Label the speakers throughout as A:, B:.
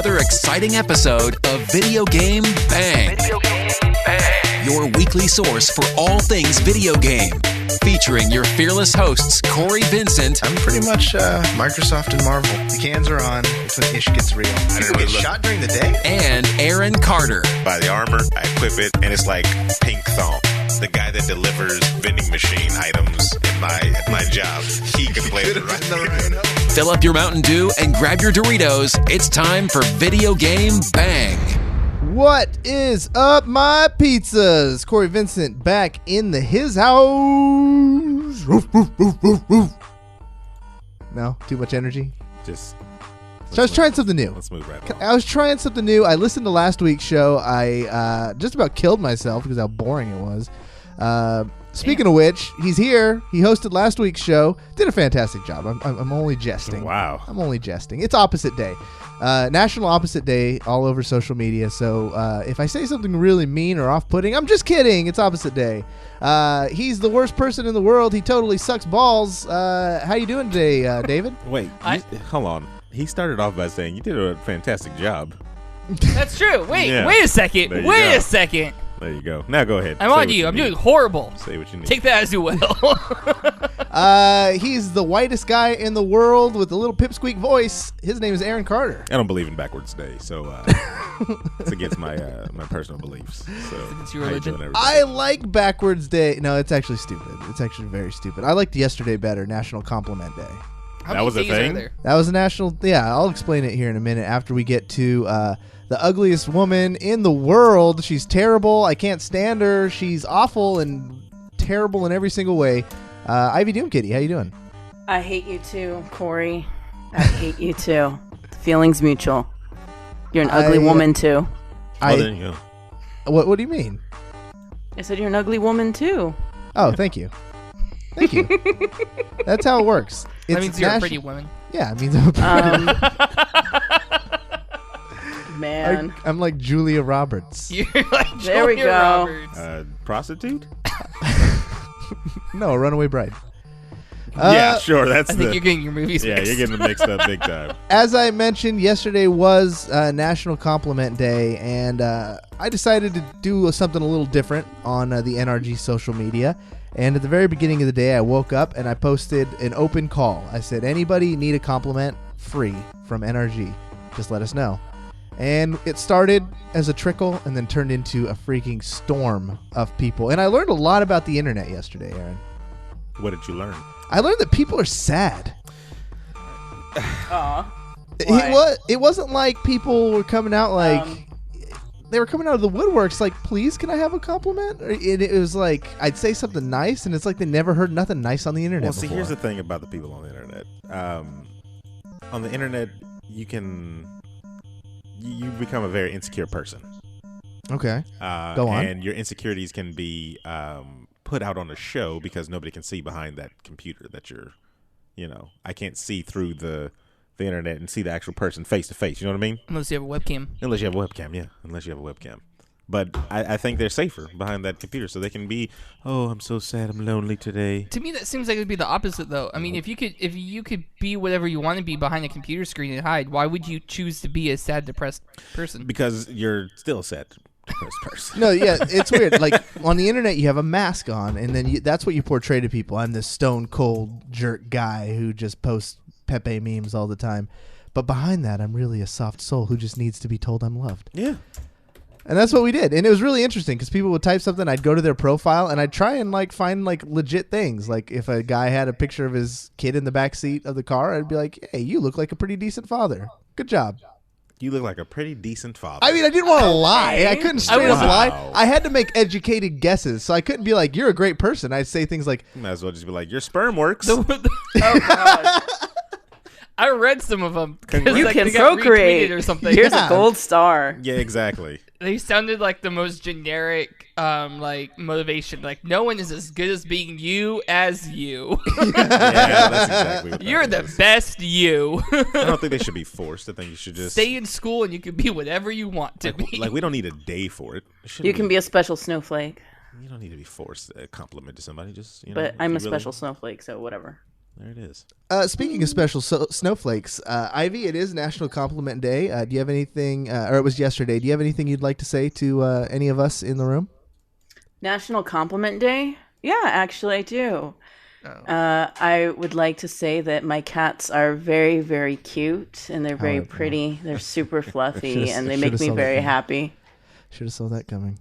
A: another exciting episode of Video Game Bang. Your weekly source for all things video game. Featuring your fearless hosts, Cory Vincent.
B: I'm pretty much Microsoft and Marvel. The cans are on. It's when ish gets real. I didn't get shot during the day.
A: And Aaron Carter.
C: Buy the armor, I equip it, and it's like pink thong. The guy that delivers vending machine items at my job, he can play it right.
A: Fill up your Mountain Dew and grab your Doritos. It's time for Video Game Bang.
D: What is up, my pizzas? Cory Vincent back in his house. Roof, roof, roof, roof, roof. No? Too much energy?
E: So
D: I was trying something new.
E: Let's move right along.
D: I was trying something new. I listened to last week's show. I just about killed myself because how boring it was. Speaking of which, he's here. He hosted last week's show. Did a fantastic job. I'm only jesting.
E: Wow.
D: I'm only jesting. It's Opposite Day. National Opposite Day all over social media. So if I say something really mean or off-putting, I'm just kidding. It's Opposite Day. He's the worst person in the world. He totally sucks balls. How you doing today, David?
E: Wait, hold on. He started off by saying you did a fantastic job.
F: That's true. Wait a second. Wait a second.
E: There you go. Now go ahead.
F: I'm on you. I'm doing horrible.
E: Say what you need.
F: Take that as you will.
D: He's the whitest guy in the world with a little pipsqueak voice. His name is Aaron Carter.
E: I don't believe in backwards day, so it's against my personal beliefs. So
F: It's your religion.
D: I like backwards day. No, it's actually stupid. It's actually very stupid. I liked yesterday better, National Compliment Day.
E: That was a thing?
D: That was a national. Yeah, I'll explain it here in a minute after we get to the ugliest woman in the world. She's terrible. I can't stand her. She's awful and terrible in every single way. Ivy DOOMkitty, how you doing?
G: I hate you too, Cory. I hate you too. The feeling's mutual. You're an ugly woman too.
E: Well, there you go.
D: What do you mean?
G: I said you're an ugly woman too.
D: Oh, thank you. Thank you. That's how it works.
F: That means you're a pretty woman.
D: Yeah, it means I'm a pretty
G: Man.
D: I'm like Julia Roberts.
F: You're like
G: There we
F: Julia
G: go.
F: Roberts.
E: Prostitute?
D: No, a runaway bride.
E: Yeah, sure. That's
F: I think you're getting your movies
E: Yeah,
F: mixed.
E: you're getting them mixed up big time.
D: As I mentioned, yesterday was National Compliment Day, and I decided to do something a little different on the NRG social media. And at the very beginning of the day, I woke up and I posted an open call. I said, anybody need a compliment free from NRG? Just let us know. And it started as a trickle and then turned into a freaking storm of people. And I learned a lot about the internet yesterday, Aaron.
E: What did you learn?
D: I learned that people are sad.
G: Why?
D: It wasn't like people were coming out like they were coming out of the woodworks like, please, can I have a compliment? It was like I'd say something nice, and it's like they never heard nothing nice on the internet.
E: Well, see,
D: before.
E: here's the thing about the people on the internet. On the internet, you become a very insecure person.
D: Okay, go on.
E: And your insecurities can be put out on a show because nobody can see behind that computer that you're, I can't see through the internet and see the actual person face to face. You know what I mean?
F: Unless you have a webcam.
E: Unless you have a webcam, yeah. Unless you have a webcam. But I think they're safer behind that computer, so they can be, oh, I'm so sad, I'm lonely today.
F: To me, that seems like it would be the opposite, though. I mean, if you could be whatever you want to be behind a computer screen and hide, why would you choose to be a sad, depressed person?
E: Because you're still a sad, depressed person.
D: No, yeah, it's weird. Like on the internet, you have a mask on, and then that's what you portray to people. I'm this stone cold jerk guy who just posts Pepe memes all the time. But behind that, I'm really a soft soul who just needs to be told I'm loved.
E: Yeah.
D: And that's what we did. And it was really interesting because people would type something. I'd go to their profile and I'd try and find legit things. Like if a guy had a picture of his kid in the back seat of the car, I'd be like, hey, you look like a pretty decent father. Good job.
E: You look like a pretty decent father.
D: I mean, I didn't want to lie. I couldn't straight up
E: Wow.
D: lie. I had to make educated guesses. So I couldn't be like, you're a great person. I'd say things like,
E: You might as well just be like, your sperm works.
G: Oh, God.
F: I read some of them.
G: You can procreate
F: or something.
G: Here's a gold star.
E: Yeah, exactly.
F: They sounded like the most generic, motivation. Like, no one is as good as being you as you.
E: Yeah, that's exactly what that
F: You're the
E: is.
F: best you.
E: I don't think they should be forced. I think you should just
F: Stay in school and you can be whatever you want to be.
E: Like we don't need a day for it.
G: You can be a special snowflake.
E: You don't need to be forced a compliment to somebody. Just
G: But I'm a
E: if you really-
G: special snowflake, so whatever.
E: There it is.
D: Speaking of special snowflakes, Ivy, it is National Compliment Day. Do you have anything, or it was yesterday, do you have anything you'd like to say to any of us in the room?
G: National Compliment Day? Yeah, actually I do.
F: Oh.
G: I would like to say that my cats are very, very cute, and they're very pretty. They're super fluffy, and they make me very happy.
D: Should have saw that coming.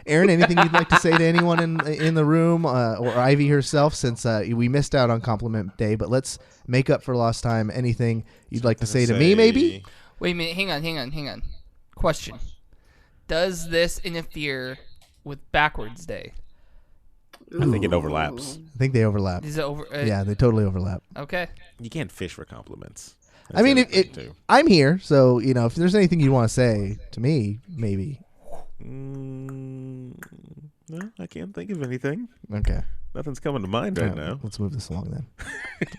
D: Aaron, anything you'd like to say to anyone in the room, or Ivy herself, since we missed out on Compliment Day, but let's make up for lost time. Anything you'd like to say to me, maybe?
F: Wait a minute. Hang on. Question. Does this interfere with Backwards Day?
E: I think it overlaps.
D: I think they overlap.
F: Is it over?
D: Yeah, they totally overlap.
F: Okay.
E: You can't fish for compliments.
D: I mean, I'm here, so if there's anything you want to say to me, maybe.
E: No, I can't think of anything.
D: Okay.
E: Nothing's coming to mind right now.
D: Let's move this along then.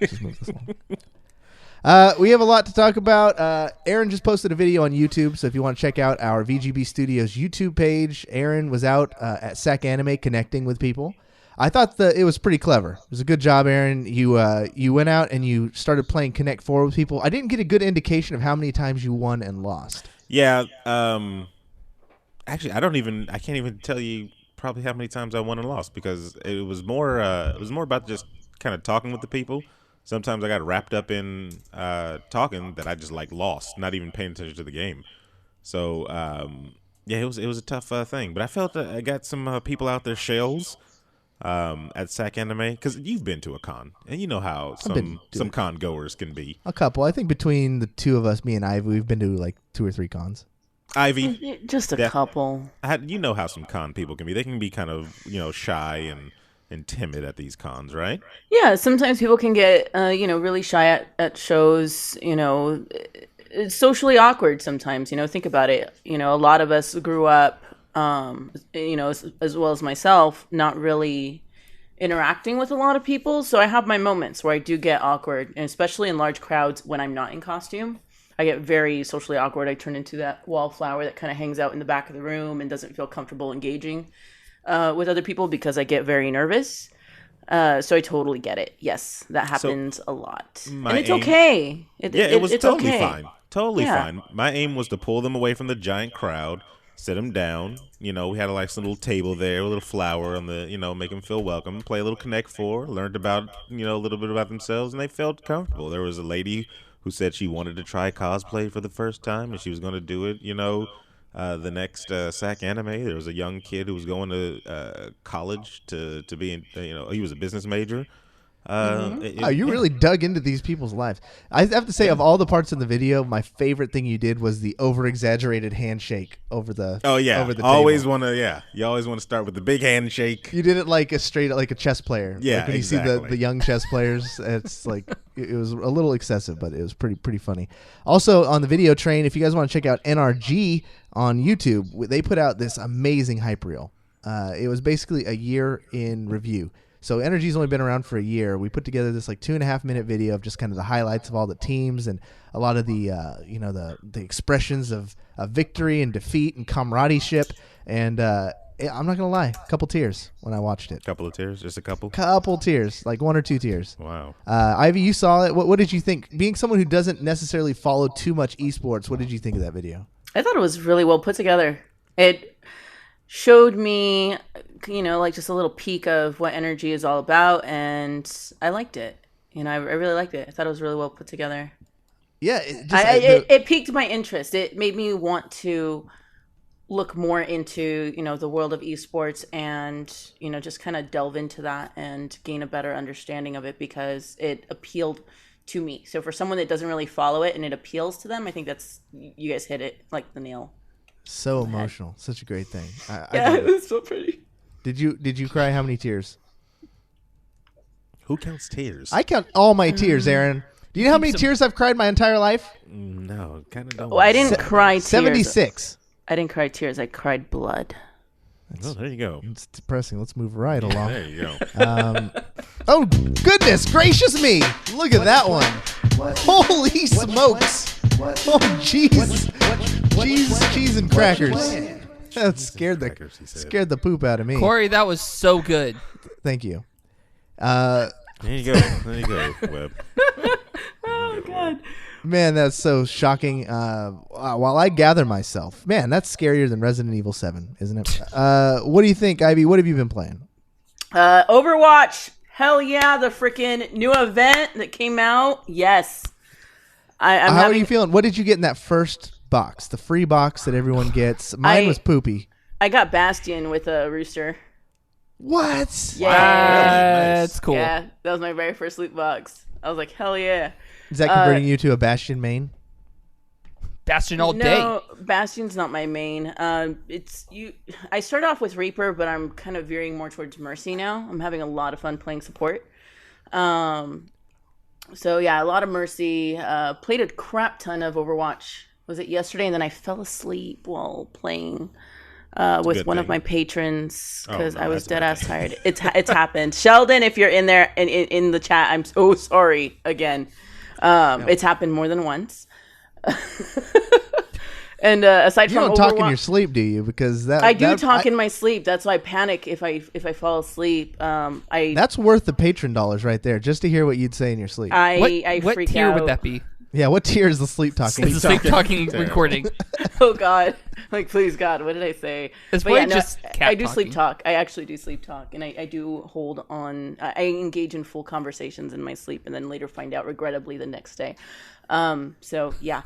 D: Just move this along. We have a lot to talk about. Aaron just posted a video on YouTube, so if you want to check out our VGB Studios YouTube page, Aaron was out at SAC Anime connecting with people. I thought it was pretty clever. It was a good job, Aaron. You went out and you started playing Connect 4 with people. I didn't get a good indication of how many times you won and lost.
E: Yeah. Actually, I can't even tell you probably how many times I won and lost, because it was more about just kind of talking with the people. Sometimes I got wrapped up in talking that I just lost, not even paying attention to the game. So yeah, it was a tough thing. But I felt that I got some people out their shells at SAC Anime, because you've been to a con and you know how some con goers can be.
D: A couple. I think between the two of us, me and Ivy, we've been to 2 or 3 cons.
G: Ivy, just a couple.
E: You know how some con people can be. They can be kind of shy and timid at these cons, right?
G: Yeah, sometimes people can get really shy at shows. It's socially awkward sometimes. Think about it. A lot of us grew up, as well as myself, not really interacting with a lot of people. So I have my moments where I do get awkward, and especially in large crowds when I'm not in costume. I get very socially awkward. I turn into that wallflower that kind of hangs out in the back of the room and doesn't feel comfortable engaging with other people because I get very nervous. So I totally get it. Yes, that happens a lot. And it's okay.
E: It was totally
G: okay.
E: fine. Totally fine. My aim was to pull them away from the giant crowd, sit them down. We had a little table there, a little flower on the, make them feel welcome. Play a little Connect 4, learned about, a little bit about themselves, and they felt comfortable. There was a lady who said she wanted to try cosplay for the first time, and she was going to do it, the next SAC Anime. There was a young kid who was going to college to be in, he was a business major.
D: You really dug into these people's lives. I have to say, of all the parts in the video, my favorite thing you did was the over-exaggerated handshake over the over the
E: always
D: table.
E: Want to you always want to start with the big handshake.
D: You did it like a chess player.
E: Yeah,
D: when
E: exactly.
D: You see the young chess players, it's it was a little excessive, but it was pretty funny. Also on the video train, if you guys want to check out NRG on YouTube, they put out this amazing hype reel. It was basically a year in review. So Energy's only been around for a year. We put together this 2.5 minute video of just kind of the highlights of all the teams and a lot of the the expressions of victory and defeat and comradeship. And I'm not gonna lie, a couple tears when I watched it.
E: Couple of tears, just a couple.
D: Couple tears, 1 or 2 tears.
E: Wow.
D: Ivy, you saw it. What did you think? Being someone who doesn't necessarily follow too much esports, what did you think of that video?
G: I thought it was really well put together. It showed me, just a little peek of what Energy is all about, and I liked it. I really liked it. I thought it was really well put together.
D: Yeah,
G: it piqued my interest. It made me want to look more into, the world of esports and, just kind of delve into that and gain a better understanding of it because it appealed to me. So for someone that doesn't really follow it and it appeals to them, I think you guys hit it like the nail.
D: So emotional. Such a great thing.
G: It was so pretty.
D: Did you cry how many tears?
E: Who counts tears?
D: I count all my tears, Aaron. Do you know how many tears I've cried my entire life?
E: No, kind of don't.
G: Well, I didn't cry tears.
D: 76.
G: I didn't cry tears. I cried blood.
E: There you go.
D: It's depressing. Let's move right along.
E: There you go.
D: Oh, goodness gracious me. Look at that one. Holy smokes. Oh, jeez. Cheese and crackers. That scared the poop out of me.
F: Cory, that was so good.
D: Thank you.
E: There you go, Webb.
G: Oh God.
D: Man, that's so shocking. While I gather myself, man, that's scarier than Resident Evil 7, isn't it? What do you think, Ivy? What have you been playing?
G: Overwatch. Hell yeah, the freaking new event that came out. Yes.
D: How are you feeling? What did you get in that first box? The free box that everyone gets. Mine was poopy.
G: I got Bastion with a Rooster.
D: What?
G: Yeah.
F: That's cool.
G: Yeah, that was my very first loot box. I was like, hell yeah.
D: Is that converting you to a Bastion main?
F: Bastion all day.
G: No, Bastion's not my main. I started off with Reaper, but I'm kind of veering more towards Mercy now. I'm having a lot of fun playing support. So yeah, a lot of Mercy. Played a crap ton of Overwatch. Was it yesterday? And then I fell asleep while playing with one of my patrons because I was dead ass tired. It's happened. Sheldon, if you're in there and in the chat, I'm so sorry again. It's happened more than once. And aside
D: you
G: from
D: don't
G: Overwatch,
D: talk in your sleep, do you? Because
G: I do talk in my sleep. That's why I panic if I fall asleep.
D: That's worth the patron dollars right there, just to hear what you'd say in your sleep.
G: I
F: What
G: freak
F: tier
G: out.
F: would that be?
D: Yeah, what tier is the sleep talking?
F: It's the sleep talking recording.
G: Oh God! Like, please God, what did I say?
F: It's
G: But
F: probably just cat
G: I do sleep
F: talking.
G: talk. I actually do sleep talk, and I do hold on. I engage in full conversations in my sleep, and then later find out regrettably the next day. So yeah.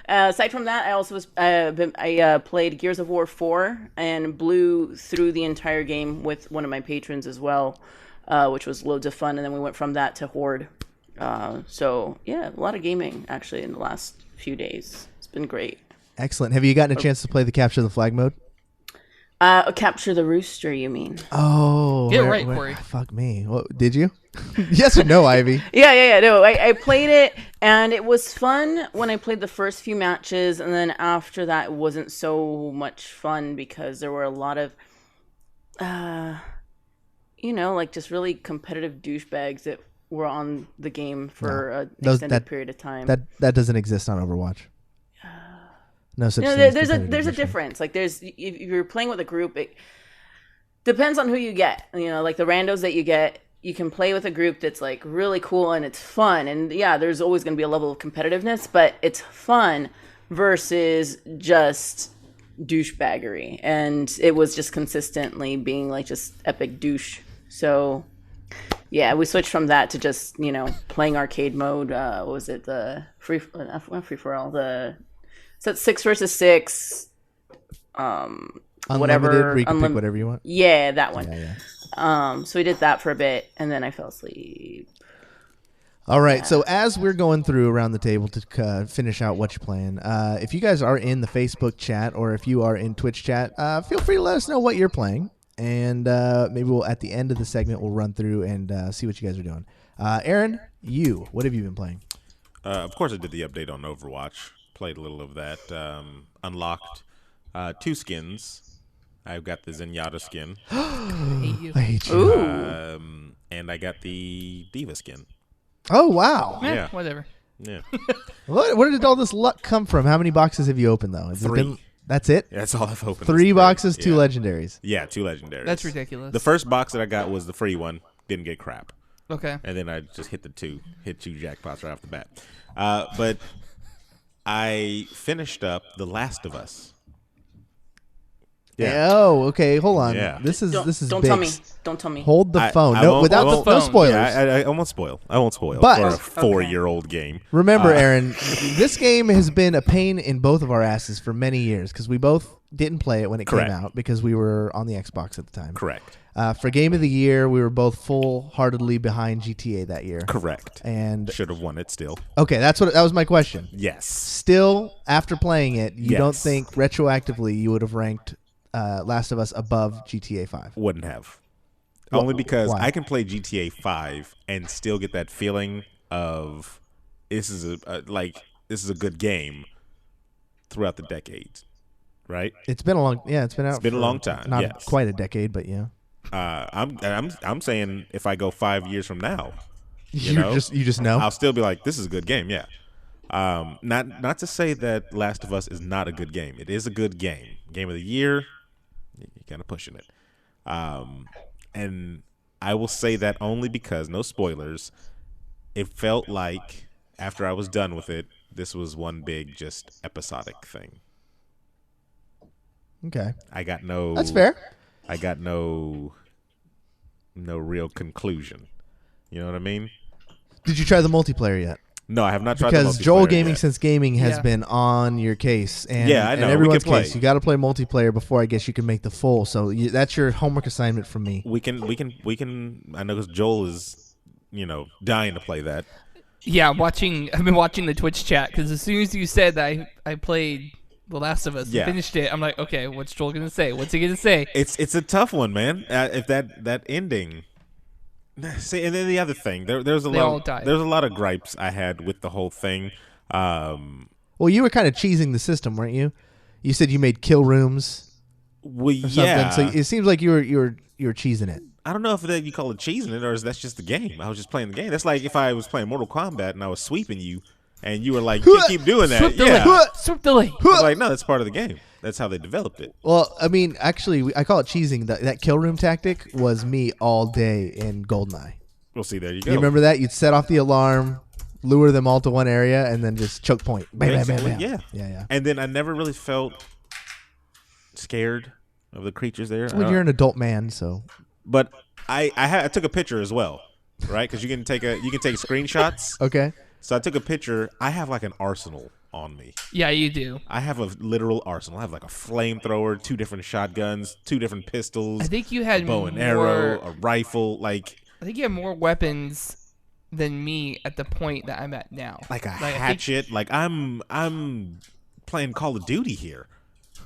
G: Aside from that, I also was I played Gears of War 4 and blew through the entire game with one of my patrons as well, which was loads of fun. And then we went from that to Horde. So yeah, a lot of gaming actually in the last few days. It's been great.
D: Excellent. Have you gotten a chance to play the capture the flag mode?
G: Capture the Rooster, you mean?
D: Oh,
F: Get it right, Cory.
D: Fuck me. What, did you? Yes or no, Ivy?
G: Yeah. No, I played it, and it was fun when I played the first few matches, and then after that, it wasn't so much fun because there were a lot of, like just really competitive douchebags that were on the game for an extended period of time.
D: That doesn't exist on Overwatch. No such thing.
G: There's a difference. Like if you're playing with a group, it depends on who you get. Like the randos that you get, you can play with a group that's like really cool and it's fun. And yeah, there's always going to be a level of competitiveness, but it's fun versus just douchebaggery. And it was just consistently being like just epic douche. So yeah, we switched from that to just playing arcade mode. What was it? The free for all the. So it's 6 versus 6.
D: Unlimited, where you can pick whatever you want.
G: Yeah, that one.
D: Yeah.
G: So we did that for a bit, and then I fell asleep.
D: All right. So as we're going through around the table to finish out what you're playing, if you guys are in the Facebook chat or if you are in Twitch chat, feel free to let us know what you're playing, and maybe we'll at the end of the segment we'll run through and see what you guys are doing. Aaron, what have you been playing?
E: Of course, I did the update on Overwatch. Played a little of that. Unlocked 2 skins. I've got the Zenyatta skin.
D: I hate you.
E: And I got the Diva skin.
D: Oh, wow.
E: Yeah.
F: Whatever.
E: Yeah.
D: Where did all this luck come from? How many boxes have you opened, though? Has
E: 3.
D: That's it?
E: Yeah, that's all I've opened.
D: 3 boxes, 2 legendaries.
E: Yeah, 2 legendaries.
F: That's ridiculous.
E: The first box that I got was the free one. Didn't get crap.
F: Okay.
E: And then I just hit 2 jackpots right off the bat. But I finished up The Last of Us.
D: Yeah. Oh, okay. Hold on.
E: Yeah.
D: This is
G: Don't
D: big.
G: tell me. Don't tell me.
D: Hold the phone.
E: I won't-
D: no spoilers.
E: Yeah, I won't spoil. I won't spoil
D: But-
E: for a 4-year-old game.
D: Remember, Aaron, this game has been a pain in both of our asses for many years because we both didn't play it when it
E: Correct.
D: came out because we were on the Xbox at the time.
E: Correct.
D: For Game of the Year, we were both full-heartedly behind GTA that year.
E: Correct.
D: And
E: Should have won it still.
D: okay, that was my question.
E: Yes.
D: Still, after playing it, you don't
E: Yes.
D: think retroactively you would have ranked Last of Us above GTA 5?
E: Wouldn't have. Only because
D: why?
E: I can play GTA 5 and still get that feeling of this is a good game throughout the decades, right?
D: It's been a long, it's been out.
E: It's been a
D: for
E: long time,
D: Not
E: yes.
D: quite a decade, but yeah.
E: I'm saying if I go 5 years from now,
D: You just know.
E: I'll still be like, this is a good game, yeah. Not to say that Last of Us is not a good game. It is a good game. Game of the year, you're kind of pushing it. And I will say that only because, no spoilers, it felt like after I was done with it, this was one big just episodic thing.
D: Okay.
E: I got no.
D: That's fair.
E: I got no real conclusion. You know what I mean?
D: Did you try the multiplayer yet?
E: No, I have not tried
D: Because
E: the
D: Joel
E: multiplayer
D: Gaming
E: yet.
D: Since Gaming has
F: Yeah.
D: been on your case. And,
E: Yeah, I know.
D: And
E: We
D: everyone's
E: can play.
D: case. You got to play multiplayer before I guess you can make the full. So that's your homework assignment from me.
E: We can. I know because Joel is, dying to play that.
F: Yeah, I've been watching the Twitch chat because as soon as you said that I played The Last of Us
E: Yeah.
F: and finished it, I'm like, okay, what's Joel gonna say? What's he gonna say?
E: It's a tough one, man. If that ending. See, and then the other thing, there's a
F: They all
E: lot.
F: died.
E: There's a lot of gripes I had with the whole thing.
D: Well, you were kind of cheesing the system, weren't you? You said you made kill rooms
E: Well,
D: or something.
E: yeah.
D: So it seems like you were cheesing it.
E: I don't know if that you call it cheesing it or is that's just the game. I was just playing the game. That's like if I was playing Mortal Kombat and I was sweeping you and you were like, you keep doing that.
F: Swoop the
E: Yeah.
F: lane. Swoop the lane.
E: I was like, no, that's part of the game. That's how they developed it.
D: Well, I mean, actually, I call it cheesing. That kill room tactic was me all day in GoldenEye.
E: We'll see. There you go.
D: You remember that? You'd set off the alarm, lure them all to one area, and then just choke point. Bam, bam, bam,
E: Basically,
D: bam.
E: yeah.
D: Yeah.
E: And then I never really felt scared of the creatures there.
D: When you're an adult man, so.
E: But I took a picture as well, right? Because you can take screenshots.
D: Okay.
E: So I took a picture. I have like an arsenal on me.
F: Yeah, you do.
E: I have a literal arsenal. I have like a flamethrower, 2 different shotguns, 2 different pistols.
F: I think you had
E: a bow and
F: more,
E: arrow, a rifle, like
F: I think you have more weapons than me at the point that I'm at now.
E: a
F: I think-
E: hatchet. Like I'm playing Call of Duty here,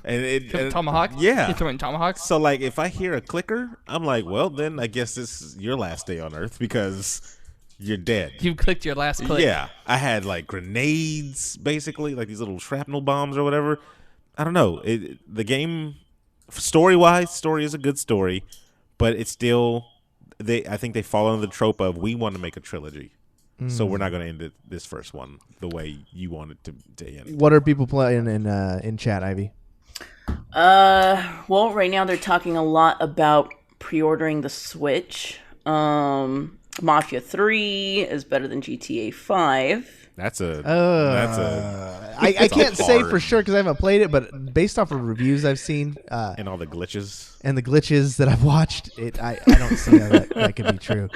E: and it
F: Tomahawk?
E: Yeah.
F: You're throwing tomahawks?
E: So like if I hear a clicker, I'm like, well, then I guess this is your last day on Earth because you're dead.
F: You clicked your last click.
E: Yeah, I had like grenades, basically, like these little shrapnel bombs or whatever. I don't know. The game, story-wise, story is a good story, but it's still, I think they fall under the trope of we want to make a trilogy, so we're not going to end this first one the way you want it to end.
D: What are people playing in chat, Ivy?
G: Well, right now they're talking a lot about pre-ordering the Switch. Mafia 3 is better than GTA 5.
E: I
D: can't say
E: hard.
D: for sure because I haven't played it, but based off of reviews I've seen
E: And all the glitches.
D: and the glitches that I've watched, I don't see how that could be true.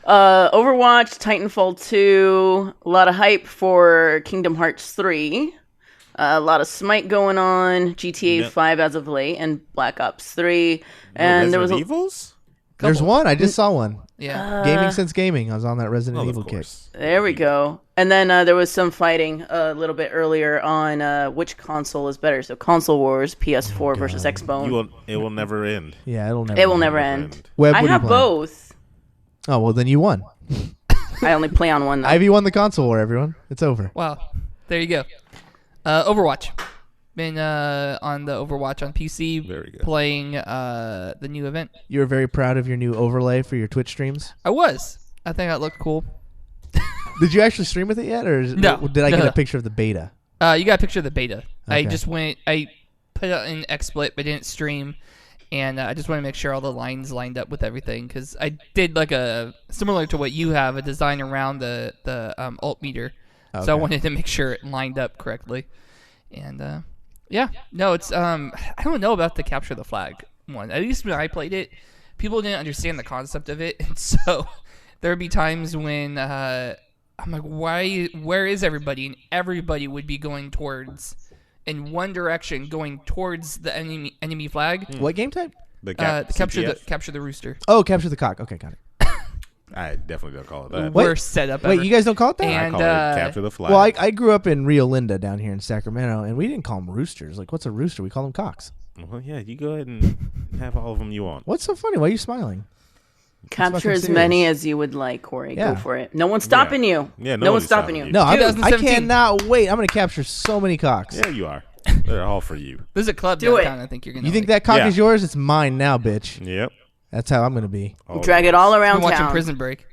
G: Overwatch, Titanfall 2, a lot of hype for Kingdom Hearts 3. A lot of Smite going on, GTA
E: Yep.
G: 5 as of late, and Black Ops 3. And there was
E: Resident Evils?
D: There's one. I just saw one.
F: Yeah.
D: Gaming Since Gaming. I was on that Resident
E: Well,
D: Evil
E: of
D: kick.
E: course.
G: There we go. And then there was some fighting a little bit earlier on which console is better. So console wars, PS4 versus Xbone.
E: It will never end.
D: Yeah, it will never
G: end.
D: Webb,
G: I
D: what are you
G: have
D: playing?
G: both.
D: Oh, well, then you won.
G: I only play on one. Though.
D: Ivy won the console war, everyone. It's over.
F: Wow. There you go. Overwatch. Been on the Overwatch on PC.
E: Very good.
F: Playing the new event.
D: You were very proud of your new overlay for your Twitch streams.
F: I was. I think that looked cool.
D: Did you actually stream with it yet, or
F: No.
D: did I get
F: No.
D: a picture of the beta?
F: You got a picture of the beta. I
D: Okay.
F: just went. I put it in XSplit, but didn't stream. And I just want to make sure all the lines lined up with everything because I did like a similar to what you have, a design around the alt meter. So I wanted to make sure it lined up correctly. And yeah, no, it's I don't know about the capture the flag one. At least when I played it, people didn't understand the concept of it, and so there would be times when I'm like, where is everybody? And everybody would be going towards. In one direction, going towards the enemy flag.
D: What game type?
F: Capture the rooster.
D: Oh, capture the cock. Okay, got it.
E: I definitely don't call it that.
D: Wait.
F: Worst setup
D: Wait,
F: ever.
D: you guys don't call it that?
E: I
F: And
E: call it capture the flag.
D: Well, I grew up in Rio Linda down here in Sacramento, and we didn't call them roosters. Like, what's a rooster? We call them cocks.
E: Well, yeah, you go ahead and have all of them you want.
D: What's so funny? Why are you smiling?
G: Capture
D: fucking
G: as
D: serious.
G: many as you would like, Corey.
D: Yeah.
G: Go for it. No one's stopping you.
E: Yeah,
G: no one's stopping you.
D: No, I
F: 2017.
D: cannot wait. I'm going to capture so many cocks.
E: Yeah, you are. They're all for you.
F: There's a club
G: Do it.
F: downtown. I think you're gonna.
D: You think that cock
E: Yeah.
D: is yours? It's mine now, bitch.
E: Yep.
D: That's how I'm going to be.
G: Drag it all
F: I'm
G: around
F: watching
G: town.
F: Prison Break.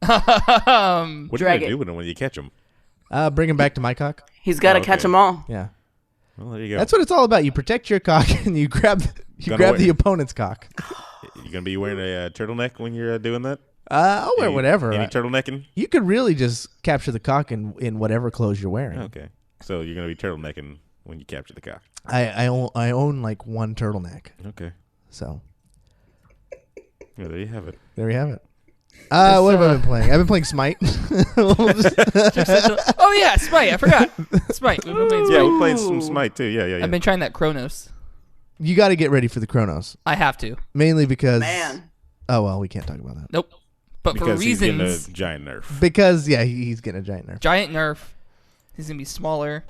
E: What are you
G: Drag
E: going to
G: it.
E: do with them when you catch them?
D: Bring him back to my cock.
G: He's got to
E: Okay.
G: catch them all.
D: Yeah.
E: Well, there you go.
D: That's what it's all about. You protect your cock, and you grab
E: Gonna
D: grab
E: wait.
D: the opponent's cock.
E: You gonna be wearing a turtleneck when you're doing that?
D: I'll wear whatever.
E: Any turtlenecking?
D: You could really just capture the cock in whatever clothes you're wearing.
E: Okay, so you're gonna be turtlenecking when you capture the cock.
D: I own like one turtleneck.
E: Okay,
D: So
E: yeah, there you have it.
D: there you have it. What have I been playing? I've been playing Smite.
F: Oh yeah, Smite. I forgot. Smite. We've been playing Smite.
E: Yeah, we played some Smite too. Yeah.
F: I've been trying that Chronos.
D: You got to get ready for the Chronos,
F: I have to.
D: mainly because.
G: Man.
D: Oh well, we can't talk about that.
F: Nope. But
E: because
F: for
E: he's getting
F: reasons,
E: a giant nerf.
D: Because he's getting a giant nerf.
F: giant nerf. He's gonna be smaller.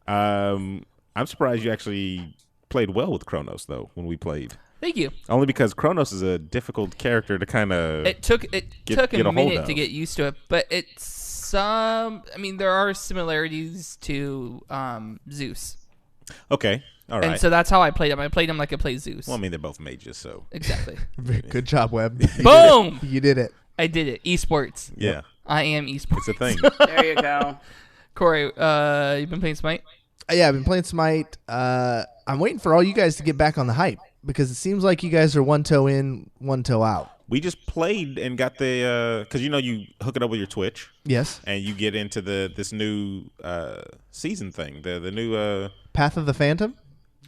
E: I'm surprised you actually played well with Kronos though when we played.
F: Thank you.
E: Only because Kronos is a difficult character to kind of.
F: It took
E: get
F: a
E: a hold
F: minute
E: of.
F: to get used to it, but it's some. I mean, there are similarities to Zeus,
E: Okay, all right.
F: and so that's how I played him. I played him like I play Zeus.
E: Well, I mean, they're both mages, so
F: Exactly.
D: Good job, Webb.
F: Boom!
D: You did it.
F: I did it. Esports.
E: yeah,
F: I am esports.
E: it's a thing.
G: There you go.
F: Corey, you've been playing Smite?
D: Yeah, I've been playing Smite. I'm waiting for all you guys to get back on the hype because it seems like you guys are one toe in, one toe out.
E: We just played and got the because you hook it up with your Twitch
D: Yes.
E: and you get into this new season thing. The new
D: Path of the Phantom?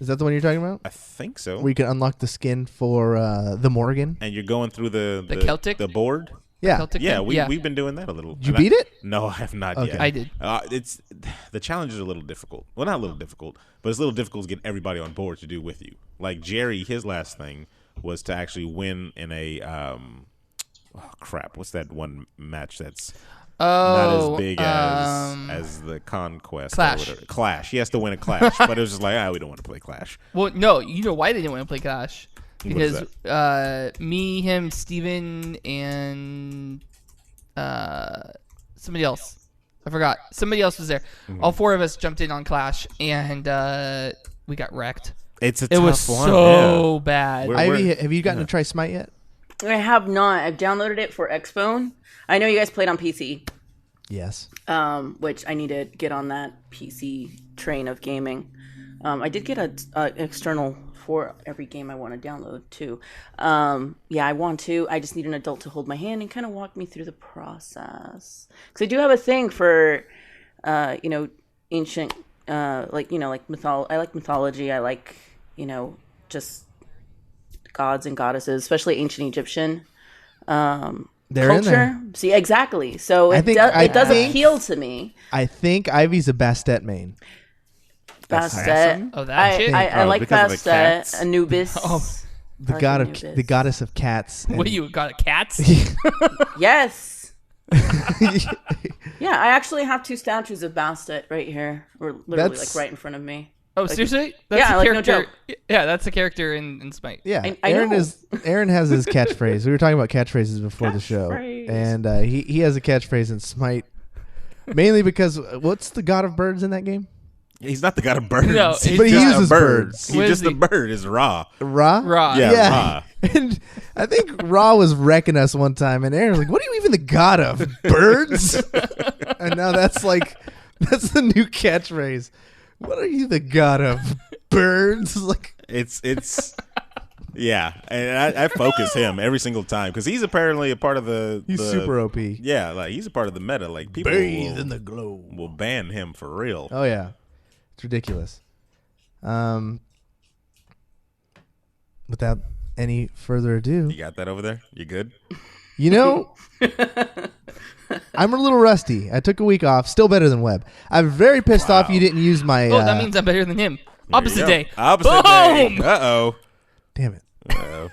D: Is that the one you're talking about?
E: I think so.
D: Where you can unlock the skin for the Morgan?
E: And you're going through the
F: Celtic?
E: the board.
D: Yeah.
F: Celtic
E: Yeah,
F: thing?
E: we've been doing that a little.
D: Did you
E: And
D: beat it?
E: No, I have not
D: Okay.
E: yet.
F: I did.
E: It's the challenge is a little difficult. Well, not a little difficult, but it's a little difficult to get everybody on board to do with you. Like Jerry, his last thing was to actually win in a what's that one match that's not as big as the Conquest?
F: Clash.
E: Or whatever. Clash. He has to win a Clash, but it was just like, we don't want to play Clash.
F: Well, no. You know why they didn't want to play Clash?
E: What is
F: Because me, him, Steven, and somebody else. I forgot. Somebody else was there.
E: Mm-hmm.
F: All four of us jumped in on Clash, and we got wrecked.
E: It's a
F: It
E: tough
F: was
E: one.
F: so
E: yeah.
F: bad.
E: We're-
D: Ivy, have you gotten to try Smite yet?
G: I have not. I've downloaded it for Xphone. I know you guys played on PC,
D: Yes.
G: which I need to get on that PC train of gaming. I did get an external for every game I want to download too. Yeah, I want to. I just need an adult to hold my hand and kind of walk me through the process. Because I do have a thing for, ancient, I like mythology. I like, just gods and goddesses, especially ancient Egyptian
D: They're
G: culture.
D: in there.
G: See, exactly. So it does appeal to me.
D: I think Ivy's a Bastet main.
G: Bastet.
F: Oh, that shit?
G: I like
E: because of the
G: Bastet,
E: cats?
G: Anubis.
D: The
G: like
D: god
G: Anubis.
D: of the goddess of cats.
F: What you got? Cats?
G: Yes. Yeah, I actually have 2 statues of Bastet right here, or literally
D: That's-
G: like right in front of me.
F: Oh, seriously?
G: yeah,
F: a
G: like, no
F: character.
G: joke.
F: Yeah, that's a character in Smite.
D: Yeah,
G: I
D: Aaron
G: know.
D: Aaron has his catchphrase. We were talking about catchphrases before the show,
G: Catchphrase.
D: and he has a catchphrase in Smite, mainly because what's the god of birds in that game?
E: He's not the god of birds.
F: No,
E: he's
D: but he
E: just
D: uses
E: a bird.
D: birds.
E: He's
F: What
E: just
F: is
E: a
F: he?
E: bird. Is Ra.
D: Ra.
F: Ra.
E: Yeah, Ra.
D: And I think Ra was wrecking us one time, and Aaron was like, "What are you even the god of? Birds?" And now that's the new catchphrase. What are you the god of? Birds? Like
E: It's yeah, and I focus him every single time because he's apparently a part of the.
D: he's super OP.
E: Yeah, like he's a part of the meta. Like people
D: Bathe in the glow.
E: will ban him for real.
D: Oh yeah, it's ridiculous. Without any further ado,
E: You got that over there? You good?
D: you know, I'm a little rusty. I took a week off. Still better than Webb. I'm very pissed off you didn't use my.
F: Oh, that means I'm better than him. Opposite day.
E: Opposite
F: Boom!
E: day. Uh
D: Damn it.
E: oh.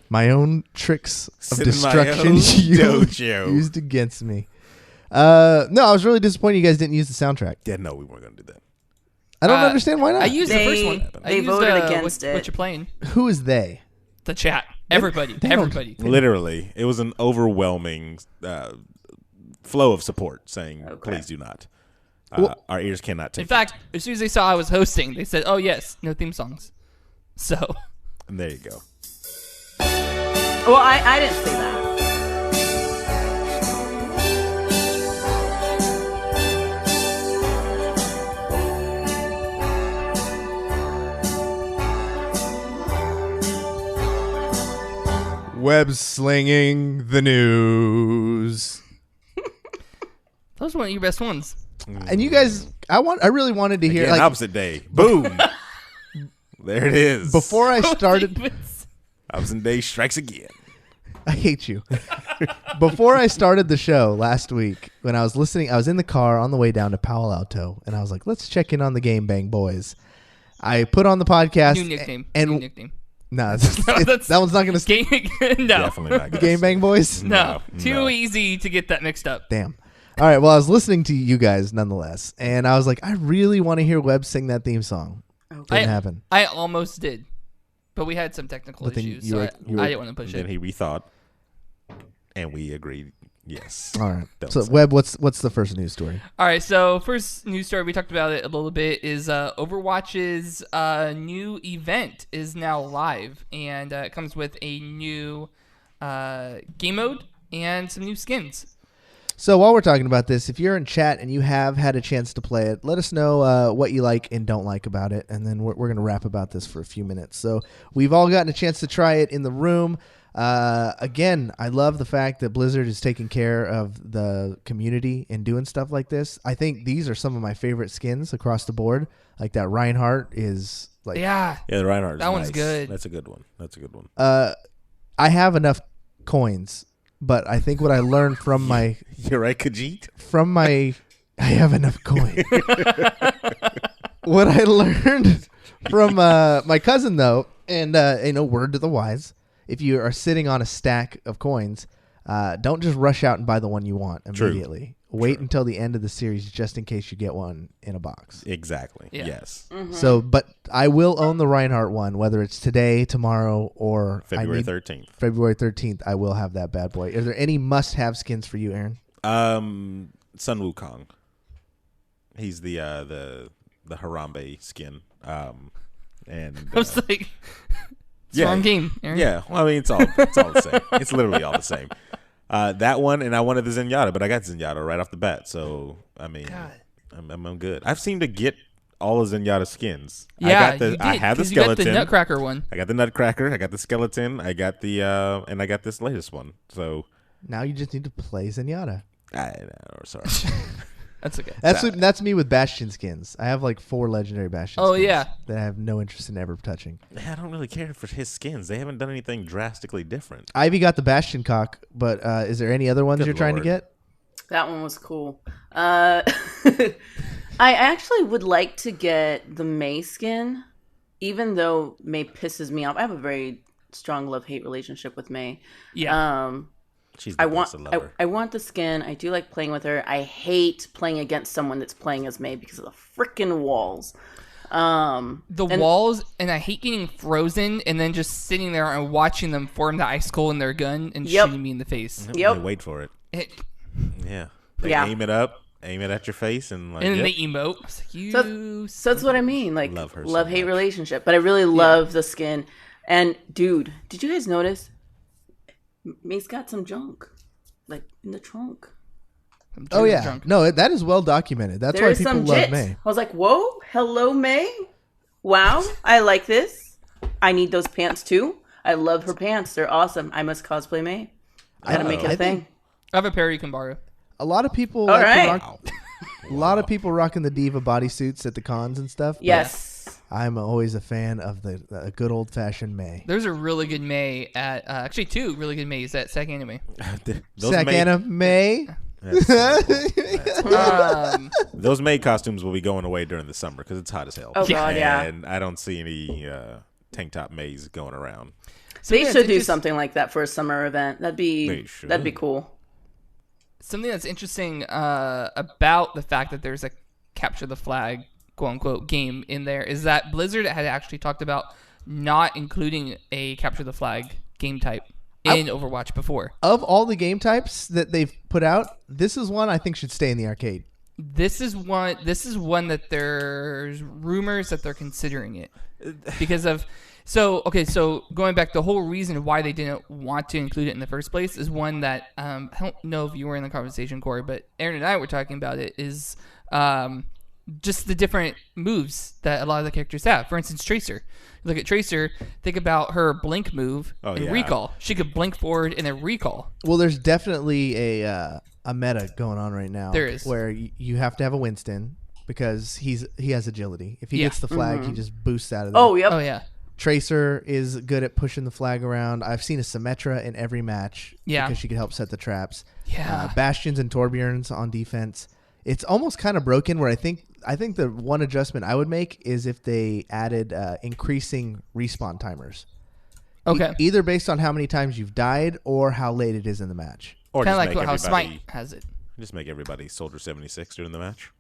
D: My own tricks of
E: Sit in my
D: destruction
E: own
D: used,
E: dojo.
D: used against me. No, I was really disappointed you guys didn't use the soundtrack.
E: Yeah, no, we weren't gonna do that.
D: I don't understand why not.
F: I used the first
G: They-
F: one. I
G: they
F: used,
G: voted against
F: what,
G: it.
F: What you're playing?
D: Who is they?
F: The chat. Everybody.
D: they don't-
F: Everybody.
E: Literally, it was an overwhelming flow of support saying, "Please do not." Our ears cannot take.
F: In fact, as soon as they saw I was hosting, they said, "Oh yes, no theme songs." So.
E: And there you go.
G: Well, I didn't say that.
D: Webb slinging the news.
F: That was one of your best ones.
D: And you guys, I really wanted to hear
E: Again, opposite day. Boom. There it is.
D: Before I started,
E: Opposite day strikes again.
D: I hate you. Before I started the show last week, when I was listening, I was in the car on the way down to Palo Alto, and I was like, let's check in on the Game Bang Boys. I put on the podcast.
F: New nickname.
D: And
F: New nickname.
D: No, that one's not going to
F: Game. No.
E: Definitely not.
D: The Game Bang Boys?
F: No. Too easy to get that mixed up.
D: Damn. All right, well, I was listening to you guys nonetheless, and I was like, I really want to hear Webb sing that theme song. Didn't happen.
F: I almost did, but we had some technical issues, so I didn't want to push it.
E: Then he rethought, and we agreed. Yes.
D: All right. So, Webb, what's the first news story?
F: All right. So, first news story, we talked about it a little bit, is Overwatch's new event is now live, and it comes with a new game mode and some new skins.
D: So while we're talking about this, if you're in chat and you have had a chance to play it, let us know what you like and don't like about it, and then we're going to rap about this for a few minutes. So we've all gotten a chance to try it in the room. Again, I love the fact that Blizzard is taking care of the community and doing stuff like this. I think these are some of my favorite skins across the board. Like that Reinhardt is like...
F: Yeah,
E: the Reinhardt is
F: that one's good.
E: That's a good one.
D: I have enough coins, but I think what I learned from my...
E: You're right, Khajiit?
D: I have enough coins. What I learned from my cousin, though, and word to the wise, if you are sitting on a stack of coins, don't just rush out and buy the one you want immediately.
E: True.
D: Wait until the end of the series just in case you get one in a box.
E: Exactly.
F: Yeah.
E: Yes.
G: Mm-hmm.
D: So, but I will own the Reinhardt one, whether it's today, tomorrow, or
E: February 13th.
D: February 13th, I will have that bad boy. Are there any must-have skins for you, Aaron?
E: Sun Wukong. He's the Harambe skin. And
F: I was like, it's the wrong game, Aaron.
E: Yeah, well, I mean, it's all the same. It's literally all the same. That one, and I wanted the Zenyatta, but I got Zenyatta right off the bat. So I mean, I'm good. I've seemed to get all the Zenyatta skins.
F: Yeah,
E: I have the skeleton.
F: You got the Nutcracker one.
E: I got the Nutcracker. I got the skeleton. I got the and I got this latest one. So
D: now you just need to play Zenyatta.
E: Sorry.
F: That's okay.
D: That's me with Bastion skins. I have like 4 legendary Bastion skins that I have no interest in ever touching.
E: I don't really care for his skins. They haven't done anything drastically different.
D: Ivy got the Bastion cock, but is there any other ones you're trying to get?
G: That one was cool. I actually would like to get the Mei skin, even though Mei pisses me off. I have a very strong love-hate relationship with Mei.
F: Yeah.
E: She's the best lover.
G: I want the skin. I do like playing with her. I hate playing against someone that's playing as Mei because of the freaking walls.
F: Walls, and I hate getting frozen and then just sitting there and watching them form the icicle in their gun and shooting me in the face.
E: They wait for it. Yeah. They aim it up, aim it at your face, and like.
F: And then they emote. Like,
G: so that's what I mean. Like, love-hate relationship. But I really love the skin. And dude, did you guys notice? Mei's got some junk, like in the trunk.
D: Oh yeah, junk. No, that is well documented. That's why people love Mei.
G: I was like, "Whoa, hello, Mei! Wow, I like this. I need those pants too. I love her pants. They're awesome. I must cosplay Mei. I gotta make it a thing.
F: I have a pair you can borrow.
D: A lot of people. A lot of people rocking the diva bodysuits at the cons and stuff.
G: Yes.
D: I'm always a fan of the good old-fashioned Mei.
F: There's a really good Mei at actually 2 really good Meis at Sac Anime.
D: Sac Anime.
E: Those Mei costumes will be going away during the summer because it's hot as hell.
G: Oh god, yeah.
E: And I don't see any tank top Meis going around.
G: So they should do something like that for a summer event. That'd be cool.
F: Something that's interesting about the fact that there's a capture the flag quote-unquote game in there is that Blizzard had actually talked about not including a capture the flag game type in Overwatch before. Of
D: all the game types that they've put out, this is one I think should stay in the arcade.
F: This is one that there's rumors that they're considering it because of so going back, the whole reason why they didn't want to include it in the first place is one that I don't know if you were in the conversation, Cory, but Aaron and I were talking about it is just the different moves that a lot of the characters have. For instance, Tracer. Look at Tracer. Think about her blink move and recall. She could blink forward and then recall.
D: Well, there's definitely a meta going on right now.
F: There is.
D: Where you have to have a Winston because he has agility. If he gets the flag, he just boosts out of there.
G: Oh, yep.
F: Oh, yeah.
D: Tracer is good at pushing the flag around. I've seen a Symmetra in every match because she could help set the traps.
F: Yeah.
D: Bastions and Torbjorns on defense. It's almost kind of broken where I think the one adjustment I would make is if they added increasing respawn timers.
F: Okay.
D: Either based on how many times you've died or how late it is in the match.
E: Or
F: Kind of
E: just
F: like
E: make
F: how
E: everybody-
F: Smite has it.
E: Just make everybody Soldier 76 during the match.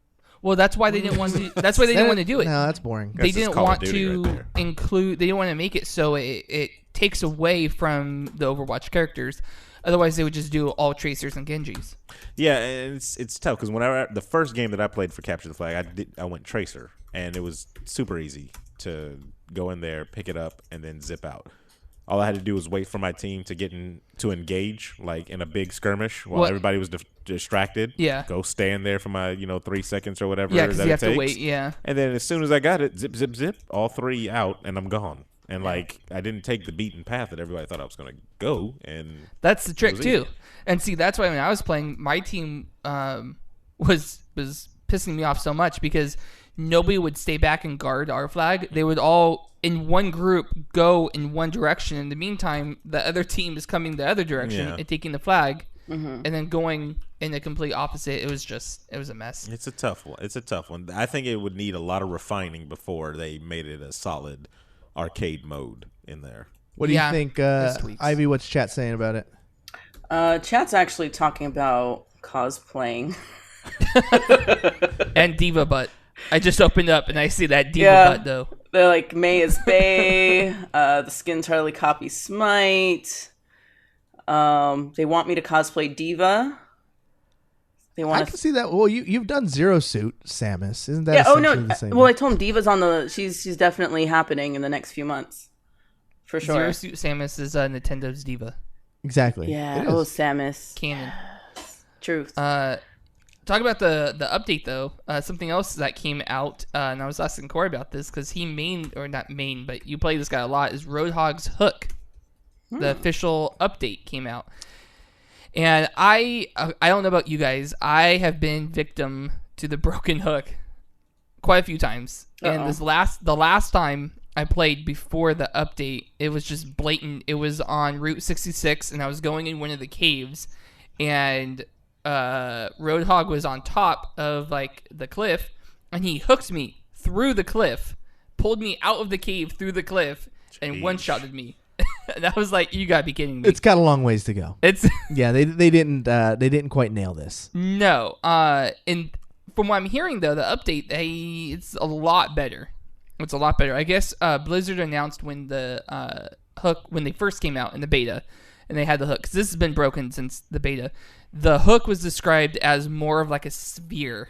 F: Well, that's why they didn't want to. That's why they didn't want to do it.
D: No, that's boring.
F: They
E: That's just
F: didn't
E: Call of
F: want
E: Duty
F: to
E: right there.
F: include. They didn't want to make it so it takes away from the Overwatch characters. Otherwise, they would just do all Tracers and Genjis.
E: Yeah, and it's tough because whenever the first game that I played for Capture the Flag, I went Tracer, and it was super easy to go in there, pick it up, and then zip out. All I had to do was wait for my team to to engage, like in a big skirmish, while everybody was distracted.
F: Yeah.
E: Go stand there for my 3 seconds or whatever.
F: Yeah, because
E: that
F: you
E: it
F: have to
E: takes.
F: wait. Yeah.
E: And then as soon as I got it, zip, zip, zip, all three out, and I'm gone. And like I didn't take the beaten path that everybody thought I was going to go. And
F: That's the trick
E: was
F: too.
E: easy.
F: And see, that's why when I was playing, my team was pissing me off so much because nobody would stay back and guard our flag. They would all in one group go in one direction. In the meantime, the other team is coming the other direction and taking the flag, and then going in the complete opposite. It was a mess.
E: It's a tough one. I think it would need a lot of refining before they made it a solid arcade mode in there.
D: What do you think,
F: just tweaks.
D: Ivy? What's chat saying about it?
G: Chat's actually talking about cosplaying.
F: And Diva Butt. I just opened up and I see that Diva Butt though.
G: They're like, May is Bay. The skin entirely copies Smite. They want me to cosplay Diva.
D: I can see that. Well, you've done Zero Suit, Samus. Isn't that the same?
G: Well, I told him Diva's on the. She's definitely happening in the next few months, for sure.
F: Zero Suit Samus is Nintendo's Diva.
D: Exactly.
G: Yeah.
D: It
G: Oh,
D: is.
G: Samus.
F: Canon.
G: Truth.
F: Talk about the update though. Something else that came out, and I was asking Cory about this because he but you play this guy a lot. Is Roadhog's Hook? The official update came out, and I don't know about you guys. I have been victim to the broken hook quite a few times, and the last time I played before the update, it was just blatant. It was on Route 66, and I was going in one of the caves, and Roadhog was on top of like the cliff, and he hooked me through the cliff, pulled me out of the cave through the cliff, and one-shotted me. And I was like, "You gotta be kidding me!"
D: It's got a long ways to go.
F: It's
D: Yeah, they didn't quite nail this.
F: no. And from what I'm hearing though, the update it's a lot better. It's a lot better. I guess Blizzard announced when the hook when they first came out in the beta, and they had the hook because this has been broken since the beta. The hook was described as more of like a sphere.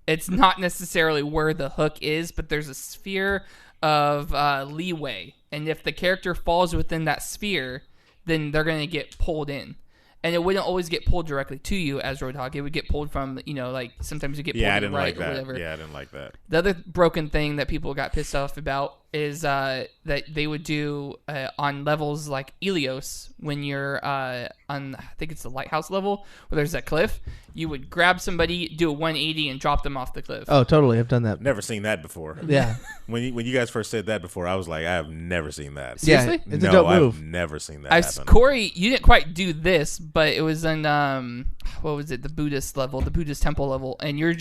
F: It's not necessarily where the hook is, but there's a sphere of leeway. And if the character falls within that sphere, then they're going to get pulled in. And it wouldn't always get pulled directly to you as Roadhog. It would get pulled from, like sometimes you get pulled to the right or whatever.
E: Yeah, I didn't like that.
F: The other broken thing that people got pissed off about is that they would do on levels like Ilios when you're on, I think it's the lighthouse level, where there's that cliff. You would grab somebody, do a 180, and drop them off the cliff.
D: Oh, totally. I've done that.
E: Never seen that before.
D: Yeah.
E: When you guys first said that before, I was like, I have never seen that.
F: Seriously?
D: Yeah, it's a dope move.
E: I've never seen that happen.
F: Cory, you didn't quite do this, but it was in what was it? The Buddhist level, the Buddhist temple level, and you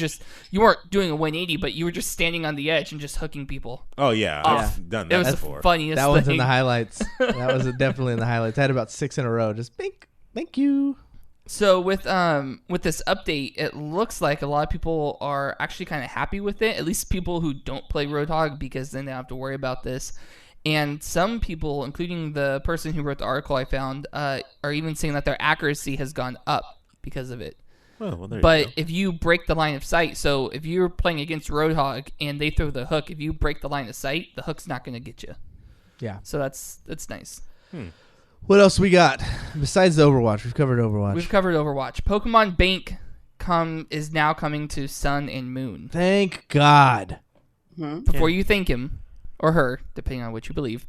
F: weren't doing a 180, but you were just standing on the edge and just hooking people.
E: Oh yeah, I've done
F: It
E: that
F: was
E: before.
F: the funniest.
D: That was
F: thing.
D: in the highlights. That was definitely in the highlights. I had about 6 in a row. Just bink. Thank you.
F: So with this update, it looks like a lot of people are actually kind of happy with it. At least people who don't play Roadhog, because then they don't have to worry about this. And some people, including the person who wrote the article I found, are even saying that their accuracy has gone up because of it.
E: Oh, well, there you
F: But
E: go.
F: if you break the line of sight, so if you're playing against Roadhog and they throw the hook, if you break the line of sight, the hook's not going to get you.
D: Yeah.
F: So that's nice.
D: What else we got besides the Overwatch? We've covered Overwatch.
F: We've covered Overwatch. Pokemon Bank is now coming to Sun and Moon.
D: Thank God.
F: Before you thank him or her, depending on what you believe.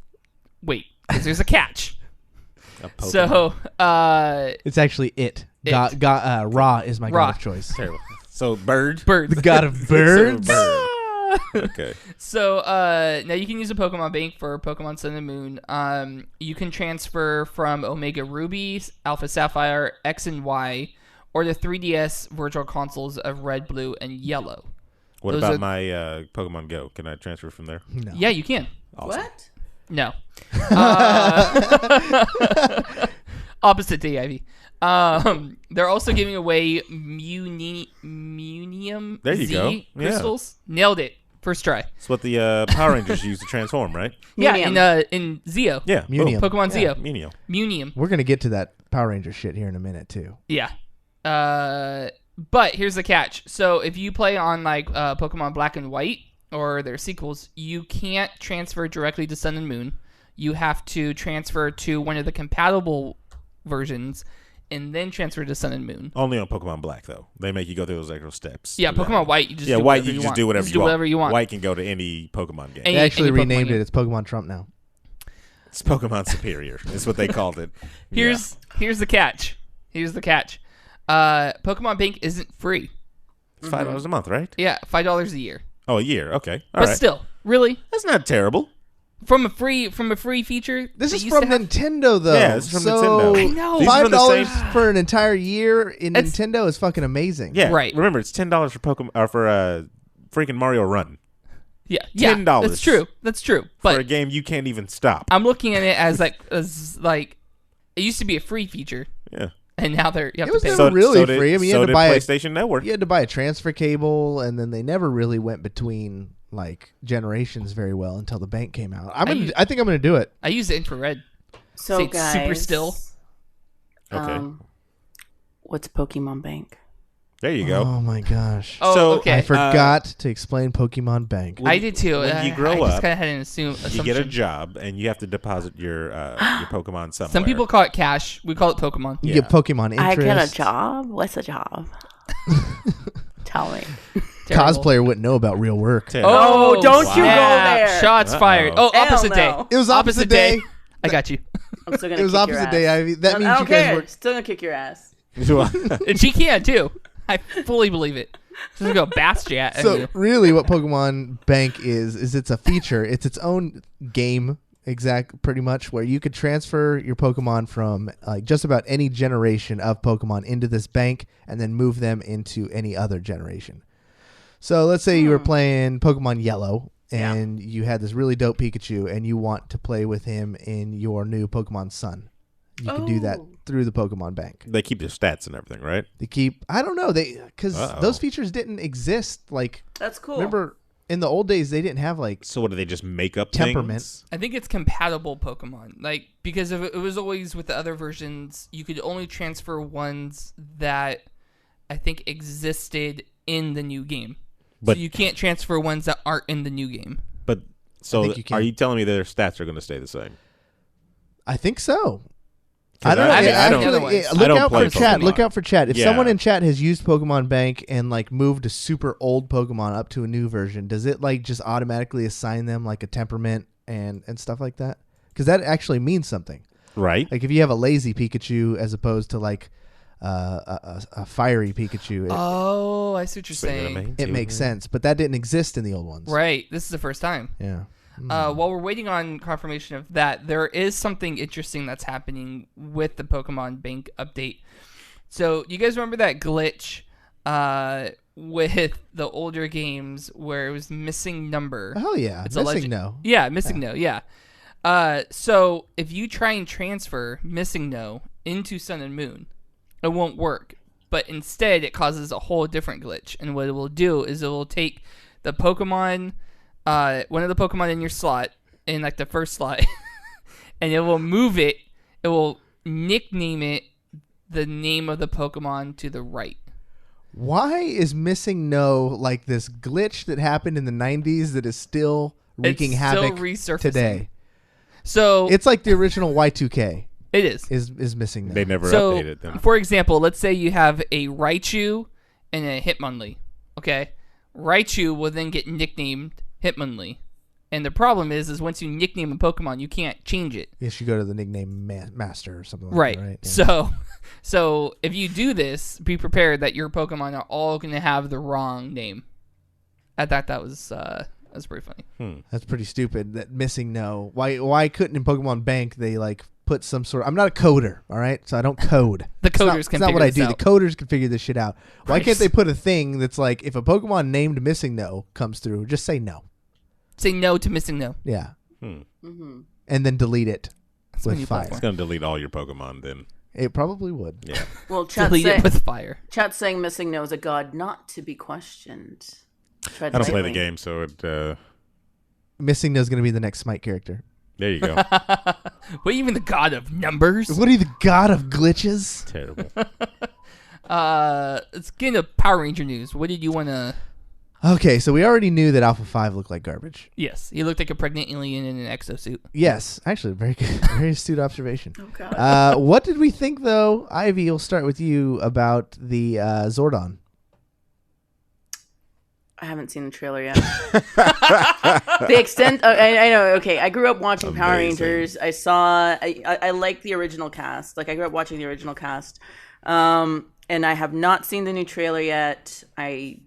F: Wait, because there's a catch. So,
D: it's actually it. Ra is my god of choice.
E: Terrible. So bird.
D: The god of birds.
E: Okay.
F: So now you can use a Pokemon Bank for Pokemon Sun and Moon. You can transfer from Omega Ruby, Alpha Sapphire, X and Y, or the 3DS Virtual Consoles of Red, Blue, and Yellow.
E: What about my Pokemon Go? Can I transfer from there?
D: No.
F: Yeah, you can.
E: Awesome.
G: What?
F: No. Opposite day, Ivy. They're also giving away Munium
E: There you
F: Z
E: go. Yeah.
F: crystals. Nailed it. First try.
E: It's what the Power Rangers use to transform, right?
F: Yeah,
G: Munium.
F: in Zeo.
E: Yeah.
D: Munium.
E: boom.
F: Pokemon Zeo.
E: Munio.
F: Munium.
D: We're gonna get to that Power Ranger shit here in a minute too.
F: Yeah. But here's the catch. So if you play on like Pokemon Black and White or their sequels, you can't transfer directly to Sun and Moon. You have to transfer to one of the compatible versions and then transfer to Sun and Moon.
E: Only on Pokemon Black, though. They make you go through those extra steps.
F: Yeah, Pokemon White, you just do
E: White,
F: whatever
E: you
F: you
E: just
F: want.
E: do whatever
F: Just
E: you
F: do
E: want.
F: whatever you want.
E: White can go to any Pokemon game.
F: Any-
D: They actually
F: Pokemon
D: renamed
F: game.
D: it. It's Pokemon Trump now.
E: It's Pokemon Superior. Is what they called it.
F: Here's the catch. Pokemon Bank isn't free.
E: It's $5 a month, right?
F: Yeah, $5 a year.
E: Oh, a year. Okay. All
F: But
E: right.
F: still, really,
E: That's not terrible.
F: from a free feature.
D: This
F: that
D: is
F: used
D: from
F: to have-
D: Nintendo, though.
E: Yeah, this is from
D: so
E: Nintendo.
F: I know.
E: These are from the
D: $5
E: same-
D: for an entire year in
F: It's-
D: Nintendo is fucking amazing.
E: Yeah.
F: Right.
E: Remember, it's $10 for Pokemon or for freaking Mario Run
F: Yeah,
E: $10.
F: That's true.
E: for a
F: But
E: game you can't even stop.
F: I'm looking at it as like it used to be a free feature,
E: Yeah.
F: and now you have
D: It was
F: to pay.
D: never really
E: did,
D: free. I mean, you
E: so
D: had to
E: did
D: buy
E: PlayStation Network.
D: You had to buy a transfer cable, and then they never really went between like generations very well until the bank came out. I think I'm gonna do it.
F: I use the infrared.
G: So
F: Say it's
G: guys,
F: super still.
E: Okay.
G: What's Pokemon Bank?
E: There you go.
D: Oh my gosh!
F: Oh,
E: So,
F: okay.
D: I forgot to explain Pokemon Bank.
F: I did too.
E: when you
F: I
E: grow
F: just
E: up,
F: kind of had an
E: You get a job and you have to deposit your Pokemon somewhere.
F: Some people call it cash. We call it Pokemon.
D: You get Pokemon interest.
G: I get a job. What's a job? Tell me.
F: Terrible.
D: Cosplayer wouldn't know about real work.
G: Oh, don't you go
F: snap.
G: there.
F: Shots fired. Oh,
G: Hell
F: opposite day.
G: no.
D: It was opposite day.
F: I got you.
G: I'm still gonna
D: It was
G: kick your
D: opposite day,
G: ass.
D: Ivy. That means
G: I don't
D: you guys
G: care.
D: were.
G: Still gonna kick your ass.
F: And she can too. I fully believe it. She's gonna go bass chat.
D: So really, what Pokemon Bank is it's a feature. It's its own game, pretty much, where you could transfer your Pokemon from like just about any generation of Pokemon into this bank, and then move them into any other generation. So let's say you were playing Pokemon Yellow, and you had this really dope Pikachu, and you want to play with him in your new Pokemon Sun. You can do that through the Pokemon Bank.
E: They keep your stats and everything, right?
D: They keep. I don't know. Because those features didn't exist. Like
G: That's cool.
D: remember in the old days they didn't have like
E: So what do they just make up
D: temperament.
E: things?
F: I think it's compatible Pokemon. Like because of it was always with the other versions, you could only transfer ones that I think existed in the new game.
E: But
F: so you can't transfer ones that aren't in the new game.
E: But so
D: think you can.
E: are you telling me their stats are going to stay the same?
D: I think so.
E: 'Cause
D: I don't know.
E: I
F: haven't
E: don't-
F: seen the other
D: Actually,
F: ones.
D: look
E: I don't
D: out
E: play
D: for chat.
E: Pokemon.
D: Look out for chat. If
E: Yeah.
D: someone in chat has used Pokemon Bank and like moved a super old Pokemon up to a new version, does it like just automatically assign them like a temperament and stuff like that? Because that actually means something.
E: Right.
D: Like if you have a lazy Pikachu as opposed to like a fiery Pikachu,
F: Oh, I see what you're saying.
D: it makes sense. But that didn't exist in the old ones.
F: Right. This is the first time.
D: Yeah.
F: While we're waiting on confirmation of that, there is something interesting that's happening with the Pokemon Bank update. So, you guys remember that glitch with the older games where it was missing number?
D: Hell yeah.
F: It's a
D: MissingNo.
F: Yeah, MissingNo, yeah. So, if you try and transfer MissingNo into Sun and Moon, it won't work. But instead, it causes a whole different glitch. And what it will do is it will take the Pokemon... one of the Pokemon in your slot, in like the first slot, and it will move it. It will nickname it the name of the Pokemon to the right.
D: Why is MissingNo like this glitch that happened in the 90s that is still wreaking
F: It's
D: havoc
F: still resurfacing.
D: today?
F: So
D: It's like the original Y2K
F: it is.
D: is MissingNo.
E: They never
F: So,
E: updated them.
F: for example, let's say you have a Raichu and then Hitmonlee. Okay, Raichu will then get nicknamed Hitmonlee. And the problem is once you nickname a Pokemon, you can't change it.
D: Yes, you go to the nickname master or something like
F: Right.
D: that, right? Yeah.
F: So if you do this, be prepared that your Pokemon are all going to have the wrong name. I thought that was pretty funny.
D: That's pretty stupid. That MissingNo. Why couldn't in Pokemon Bank they like put some sort of... I'm not a coder, all right? So I don't code.
F: The coders can
D: It's not
F: figure
D: what I
F: this
D: do.
F: out.
D: The coders can figure this shit out. Why
F: Right.
D: can't they put a thing that's like, if a Pokemon named MissingNo comes through, just say no.
F: Say no to MissingNo.
D: Yeah.
G: Mm-hmm.
D: And then delete it
F: That's what
D: with
F: you
D: fire.
E: It's gonna delete all your Pokemon then.
D: It probably would.
E: Yeah.
G: Well, chat's
F: Delete it with fire.
G: saying MissingNo is a god not to be questioned.
E: I don't play the game, so it.
D: MissingNo is going to be the next Smite character.
E: There you go.
F: What, even the god of numbers?
D: What are you, the god of glitches?
E: Terrible.
F: Let's get into Power Ranger news. What did you want to...
D: Okay, so we already knew that Alpha 5 looked like garbage.
F: Yes, he looked like a pregnant alien in an exosuit.
D: Yes, actually, very good, very astute observation.
G: Oh god.
D: What did we think, though? Ivy, we'll start with you about the Zordon.
G: I haven't seen the trailer yet. The extent, I know. Okay, I grew up watching Power
E: Amazing.
G: Rangers. I like the original cast. Like I grew up watching the original cast, and I have not seen the new trailer yet. I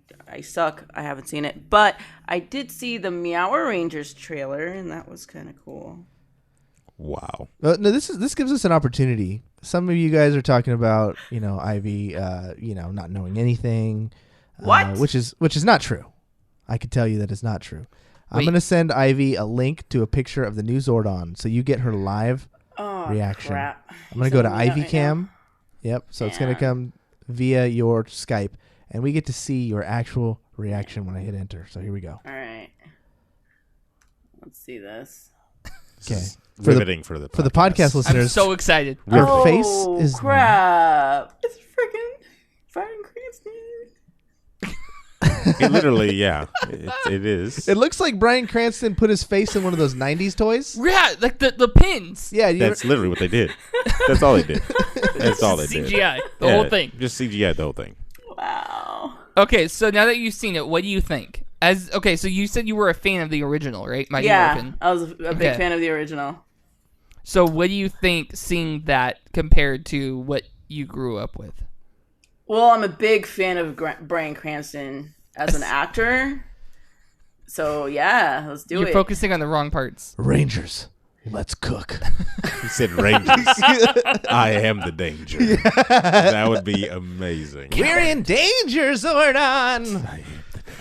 G: suck. I haven't seen it, but I did see the Meower Rangers trailer, and that was kind of cool.
E: Wow.
D: No, this gives us an opportunity. Some of you guys are talking about, Ivy, not knowing anything.
G: What?
D: Which is not true. I can tell you that it's not true. I'm
F: Wait.
D: going to send Ivy a link to a picture of the new Zordon, so you get her live
G: Oh,
D: reaction.
G: crap.
D: I'm going to go to
G: Sending me that
D: Ivy
G: right
D: Cam.
G: now?
D: Yep. So it's going to come via your Skype, and we get to see your actual reaction when I hit enter. So here we go.
G: All right. Let's see this.
D: Okay.
E: Riveting for the
D: podcast
F: I'm
D: listeners,
F: so excited.
D: your
G: Oh,
D: face is
G: crap. It's freaking Brian Cranston.
E: It literally, yeah, it is.
D: It looks like Bryan Cranston put his face in one of those 90s toys.
F: Yeah, like the pins.
D: Yeah,
E: That's literally what they did. That's all they did. That's all they did.
F: CGI, the whole thing.
E: Just CGI the whole thing.
G: Wow.
F: Okay, so now that you've seen it, what do you think? So you said you were a fan of the original, right? Mighty
G: Yeah,
F: Morphin.
G: I was a big
F: Okay.
G: fan of the original.
F: So what do you think seeing that compared to what you grew up with?
G: Well, I'm a big fan of Bryan Cranston as an actor. So, yeah, let's do
F: You're
G: it.
F: focusing on the wrong parts.
D: Rangers, let's cook.
E: He said Rangers. I am the danger. That would be amazing.
D: We're in danger, Zordon.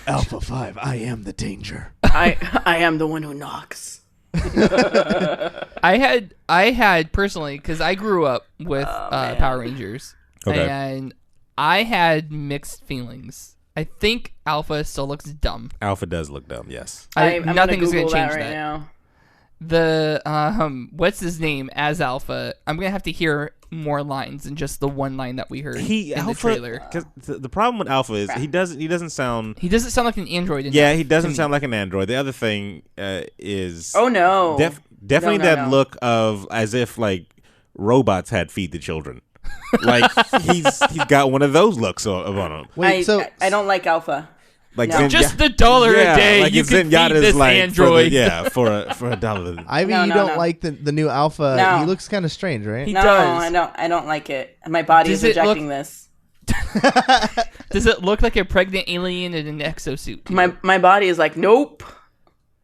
D: Alpha 5, I am the danger.
G: I am the one who knocks.
F: I had personally, because I grew up with
G: man.
F: Power Rangers,
E: Okay.
F: and I had mixed feelings. I think Alpha still looks dumb.
E: Alpha does look dumb, yes.
G: I'm
F: Nothing
G: gonna
F: is going
G: Google
F: to change
G: that
F: that.
G: right now.
F: The what's his name as Alpha? I'm gonna have to hear more lines than just the one line that we heard in the trailer.
E: Because the problem with Alpha is he doesn't sound.
F: He doesn't sound like an android.
E: Yeah, he
F: to
E: doesn't
F: me.
E: sound like an android. The other thing is
G: Oh, no.
E: definitely
G: No,
E: that
G: no.
E: look of as if like robots had feed the children. Like he's got one of those looks on him.
D: Wait,
G: I don't like Alpha.
E: Like
G: No.
E: Zen-
F: Just the $1 a day
E: like
F: you
E: it's
F: can feed
E: Zenyatta's
F: this
E: like
F: android.
E: for $1.
D: Ivy,
G: No,
D: you
G: no,
D: don't
G: no.
D: like the new Alpha.
G: No.
D: He looks kind of strange, right?
F: He
G: No,
F: does.
G: I don't like it. My body
F: Does
G: is
F: it look-
G: rejecting this.
F: Does it look like a pregnant alien in an exosuit?
G: My body is like, nope.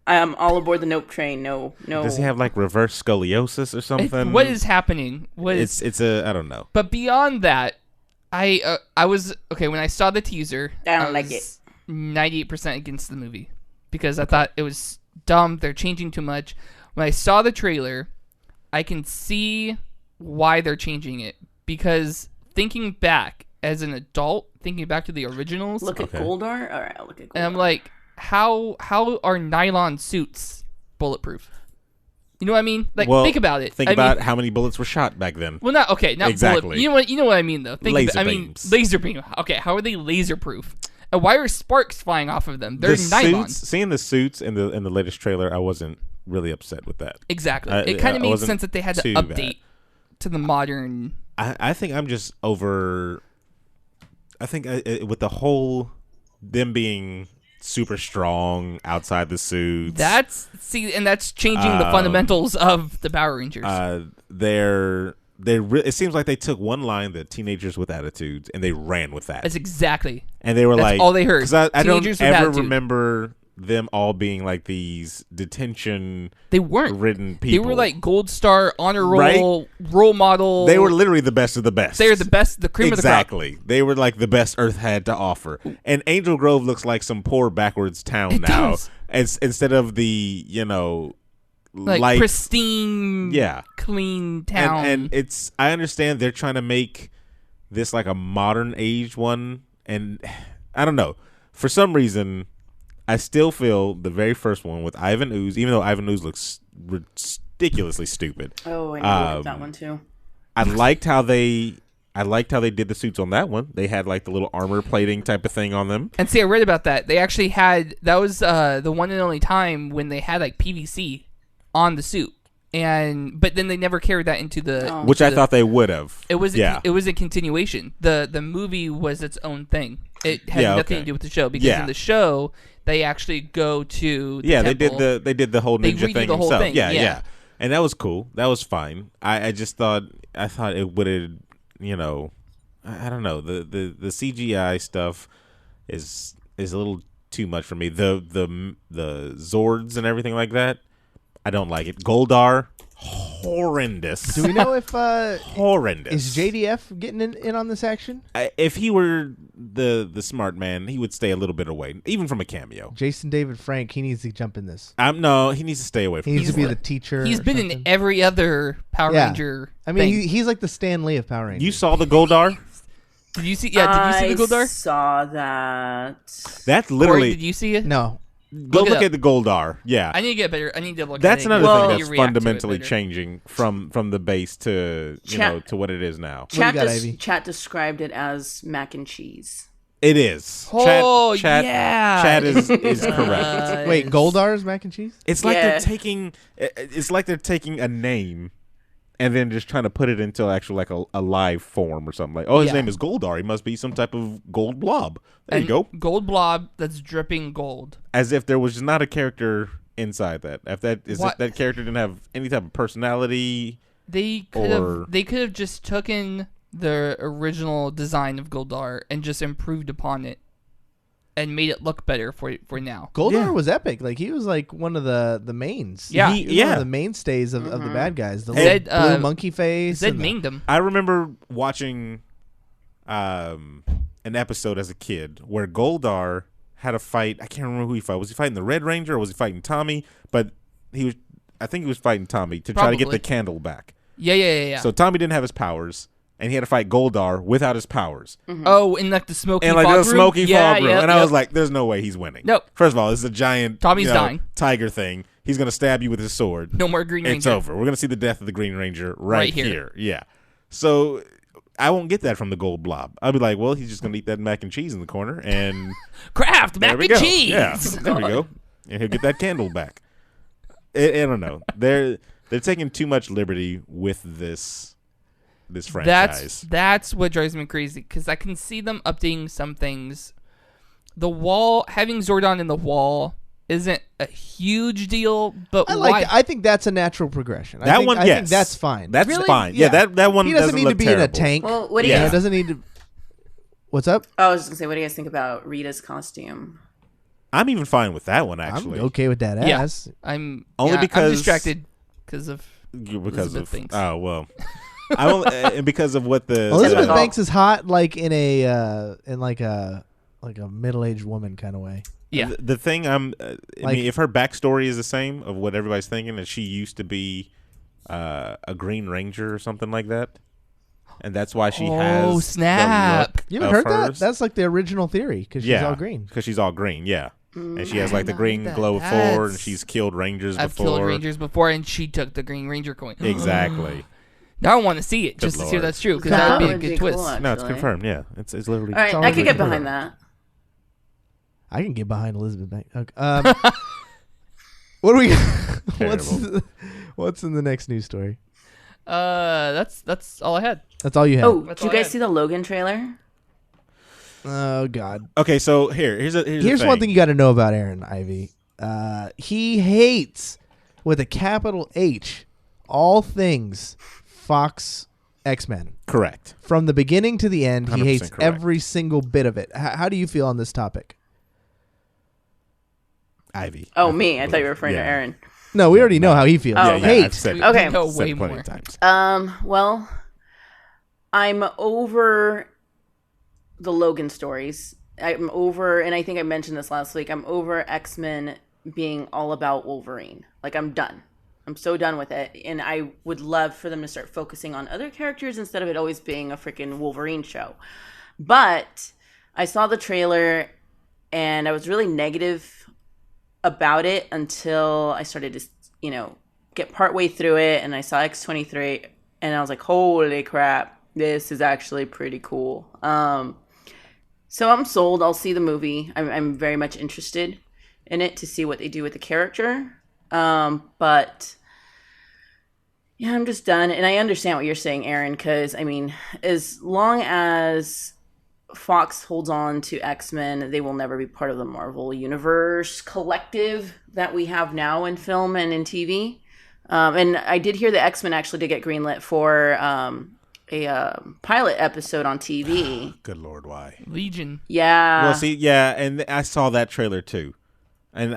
G: I am all aboard the nope train. No.
E: Does he have like reverse scoliosis or something?
F: What is happening?
E: It's a I don't know.
F: But beyond that, I was okay when I saw the teaser.
G: I don't like it.
F: 98% against the movie because I thought it was dumb. They're changing too much. When I saw the trailer, I can see why they're changing it because thinking back as an adult, thinking back to the originals,
G: Look at Goldar. All right, I'll look at Goldar.
F: and I'm like, how are nylon suits bulletproof? You know what I mean? Like,
E: Well,
F: think about it.
E: Think
F: I
E: about
F: mean,
E: how many bullets were shot back then.
F: well, not
E: Exactly.
F: bullet. You know what I mean though.
E: Laser beams.
F: Laser beam. Okay, how are they laser proof? And why are sparks flying off of them? They're
E: The
F: nylon.
E: suits, seeing the suits in the latest trailer, I wasn't really upset with that.
F: Exactly.
E: I-
F: It kind
E: I
F: of made
E: wasn't
F: sense that they had to
E: too
F: update
E: bad.
F: to the modern.
E: I think I'm just over. with the whole them being super strong outside the suits.
F: That's changing the fundamentals of the Power Rangers.
E: It seems like they took one line, the teenagers with attitudes, and they ran with that.
F: That's exactly.
E: And they were
F: That's all they heard.
E: Because I don't
F: Teenagers with
E: ever
F: attitude.
E: remember them all being like these detention.
F: They weren't
E: ridden people.
F: They were like Gold Star, honor roll, role model.
E: They were literally the best of the best.
F: They're the best, the cream of the crop.
E: Exactly. They were like the best Earth had to offer. And Angel Grove looks like some poor backwards town
F: It
E: now.
F: does.
E: Instead of the,
F: like pristine, clean town.
E: And I understand they're trying to make this like a modern age one, and I don't know. For some reason, I still feel the very first one with Ivan Ooze, even though Ivan Ooze looks ridiculously stupid.
G: Oh, I know that one too.
E: I liked how they did the suits on that one. They had like the little armor plating type of thing on them.
F: And see, I read about that. They actually had that was the one and only time when they had like PVC on the suit, but then they never carried that into the
E: which I thought they would have.
F: It was a continuation. The movie was its own thing. It had nothing to do with the show because in the show they actually go to the temple.
E: they did the whole ninja thing
F: the whole
E: themselves.
F: thing.
E: Yeah. And that was cool. That was fine. I just thought it would have, I don't know. The CGI stuff is a little too much for me. The Zords and everything like that, I don't like it. Goldar, horrendous.
D: Do we know if
E: horrendous
D: is JDF getting in on this action?
E: If he were the smart man, he would stay a little bit away, even from a cameo.
D: Jason David Frank, he needs to jump in this.
E: No, he needs to stay away from.
D: He needs to be the teacher.
F: He's been in every other Power Ranger.
D: I mean, he's like the Stan Lee of Power Rangers.
E: You saw the Goldar?
F: Did you see? Yeah, did you see the Goldar?
G: I saw that.
E: That's literally.
F: Corey, did you see it?
D: No.
E: Go look at the Goldar. Yeah,
F: I need to get better. I need to look.
E: That's
F: at it.
E: another thing that's
F: react to it
E: fundamentally
F: better.
E: changing from the base to to what it is now.
G: Chat described it as mac and cheese.
E: It is.
F: Oh,
E: Chat,
F: yeah.
E: Chat is correct.
D: Wait, Goldar's mac and cheese?
E: It's like they're taking. It's like they're taking a name and then just trying to put it into actual like a live form or something. Like, oh, his name is Goldar. He must be some type of gold blob. There you go.
F: Gold blob that's dripping gold.
E: As if there was just not a character inside that. If that character didn't have any type of personality.
F: They could have just taken the original design of Goldar and just improved upon it and made it look better for now.
D: Goldar was epic. Like he was like one of the mains.
F: Yeah.
D: He was one of the mainstays of the bad guys. The
F: Zed,
D: little blue monkey face.
F: Zed mained him.
E: I remember watching an episode as a kid where Goldar had a fight. I can't remember who he fought. Was he fighting the Red Ranger or was he fighting Tommy? But I think he was fighting Tommy to try to get the candle back.
F: Yeah.
E: So Tommy didn't have his powers, and he had to fight Goldar without his powers.
F: Mm-hmm. Oh, in like the smoky fog room?
E: And like the smoky fog room. And I was like, there's no way he's winning.
F: Nope.
E: First of all, it's a giant
F: Tommy's dying.
E: tiger thing. He's going to stab you with his sword.
F: No more Green Ranger.
E: It's over. We're going to see the death of the Green Ranger right here. Yeah. So I won't get that from the gold blob. I'll be like, well, he's just going to eat that mac and cheese in the corner. And
F: Kraft mac and cheese.
E: Yeah, there we go. And he'll get that candle back. I don't know. They're taking too much liberty with this franchise.
F: That's what drives me crazy because I can see them updating some things. The wall, having Zordon in the wall isn't a huge deal, but
D: I think that's a natural progression. I think that's fine.
E: That's fine. Yeah, that one
D: he doesn't need to be
E: terrible.
D: in a tank.
G: Well, what do you?
D: Doesn't need to. What's up?
G: I was just gonna say, what do you guys think about Rita's costume?
E: I'm even fine with that one actually.
D: I'm okay with that ass.
F: I'm
E: because
F: I'm distracted because of things.
E: Oh well, because of what the
D: Elizabeth Banks is hot, like in a middle-aged woman kind of way.
F: Yeah.
E: The thing I mean, if her backstory is the same of what everybody's thinking, that she used to be a Green Ranger or something like that, and that's why she has.
F: Oh snap!
E: The look
D: You haven't heard
E: hers.
D: that? That's like the original theory because she's all green.
E: Because she's all green, yeah. And she has like the green glow before, and she's killed Rangers
F: I've
E: before.
F: killed Rangers before, and she took the Green Ranger coin.
E: Exactly.
F: Now I want to see it just to see if that's true because that would be a good twist.
G: Cool,
E: No, it's confirmed. Yeah, it's literally.
G: All right, I can get behind that.
D: I can get behind Elizabeth Banks. Okay. What do we? What's in the next news story?
F: That's all I had.
D: That's all you have.
G: Oh, did you guys see the Logan trailer?
D: Oh God.
E: Okay, so here's
D: Here's one thing you got to know about Aaron Ivey. He hates, with a capital H, all things Fox X-Men.
E: Correct.
D: From the beginning to the end, he hates
E: correct.
D: every single bit of it. How do you feel on this topic?
G: Me.
E: Ivy.
G: I thought you were referring to Aaron.
D: No, we already know how he feels.
G: Oh,
D: Hate.
E: I've said,
G: Okay.
F: We know
E: said
F: way
E: plenty
F: more.
E: of times.
G: Well, I'm over the Logan stories. I'm over, and I think I mentioned this last week, I'm over X-Men being all about Wolverine. Like, I'm done. I'm so done with it. And I would love for them to start focusing on other characters instead of it always being a freaking Wolverine show. But I saw the trailer, and I was really negative about it until I started to, get partway through it, and I saw X-23, and I was like, holy crap, this is actually pretty cool. So I'm sold. I'll see the movie. I'm very much interested in it to see what they do with the character. But yeah, I'm just done. And I understand what you're saying, Aaron, because as long as Fox holds on to X-Men, they will never be part of the Marvel Universe collective that we have now in film and in TV. And I did hear the X-Men actually did get greenlit for a pilot episode on TV.
E: Good Lord, why?
F: Legion.
G: Yeah.
E: Well, see, yeah, and I saw that trailer too, and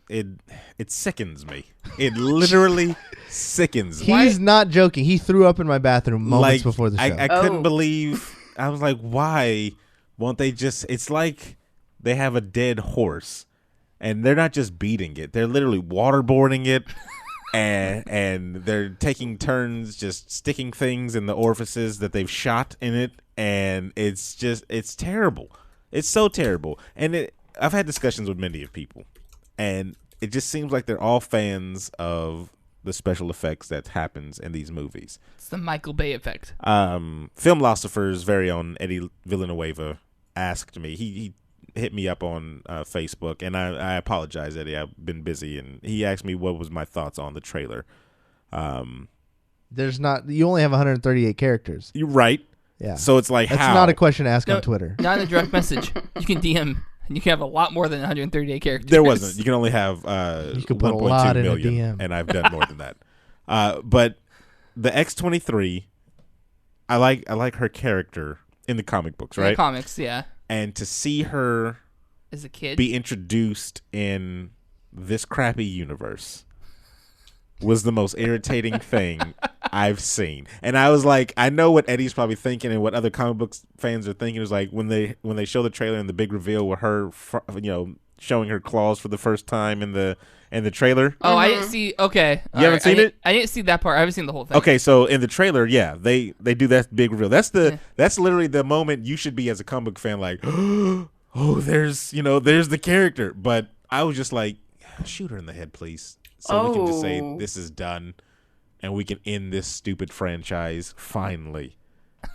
E: it sickens me. It literally sickens me.
D: He's not joking. He threw up in my bathroom moments before the show.
E: I couldn't believe. I was like, why won't they just? It's like they have a dead horse, and they're not just beating it; they're literally waterboarding it. And they're taking turns just sticking things in the orifices that they've shot in it, and it's terrible. It's so terrible. And I've had discussions with many of people, and it just seems like they're all fans of the special effects that happens in these movies.
F: It's the Michael Bay effect.
E: Filmlosopher's very own Eddie Villanueva asked me. He hit me up on Facebook, and I apologize, Eddie. I've been busy, and he asked me what was my thoughts on the trailer.
D: There's not. You only have 138 characters.
E: You're right.
D: Yeah.
E: So it's like,
D: That's
E: how?
D: not a question to ask on Twitter.
F: Not in a direct message. You can DM, and you can have a lot more than 138 characters.
E: There wasn't. You can only have
D: you could put a lot
E: 1.2
D: in a
E: million,
D: DM.
E: and I've done more than that. But the X-23, I like her character in the comic books, right?
F: In the comics, yeah.
E: And to see her
F: As a kid.
E: be introduced in this crappy universe was the most irritating thing I've seen. And I was like, I know what Eddie's probably thinking and what other comic books fans are thinking is like when they show the trailer and the big reveal with her, showing her claws for the first time in the trailer.
F: Oh, I didn't see. Okay,
E: You haven't seen it?
F: I didn't see that part. I haven't seen the whole thing.
E: Okay, so in the trailer, yeah, they do that big reveal. That's literally the moment you should be as a comic book fan, like, oh, there's the character. But I was just like, shoot her in the head, please, so we can just say this is done, and we can end this stupid franchise finally.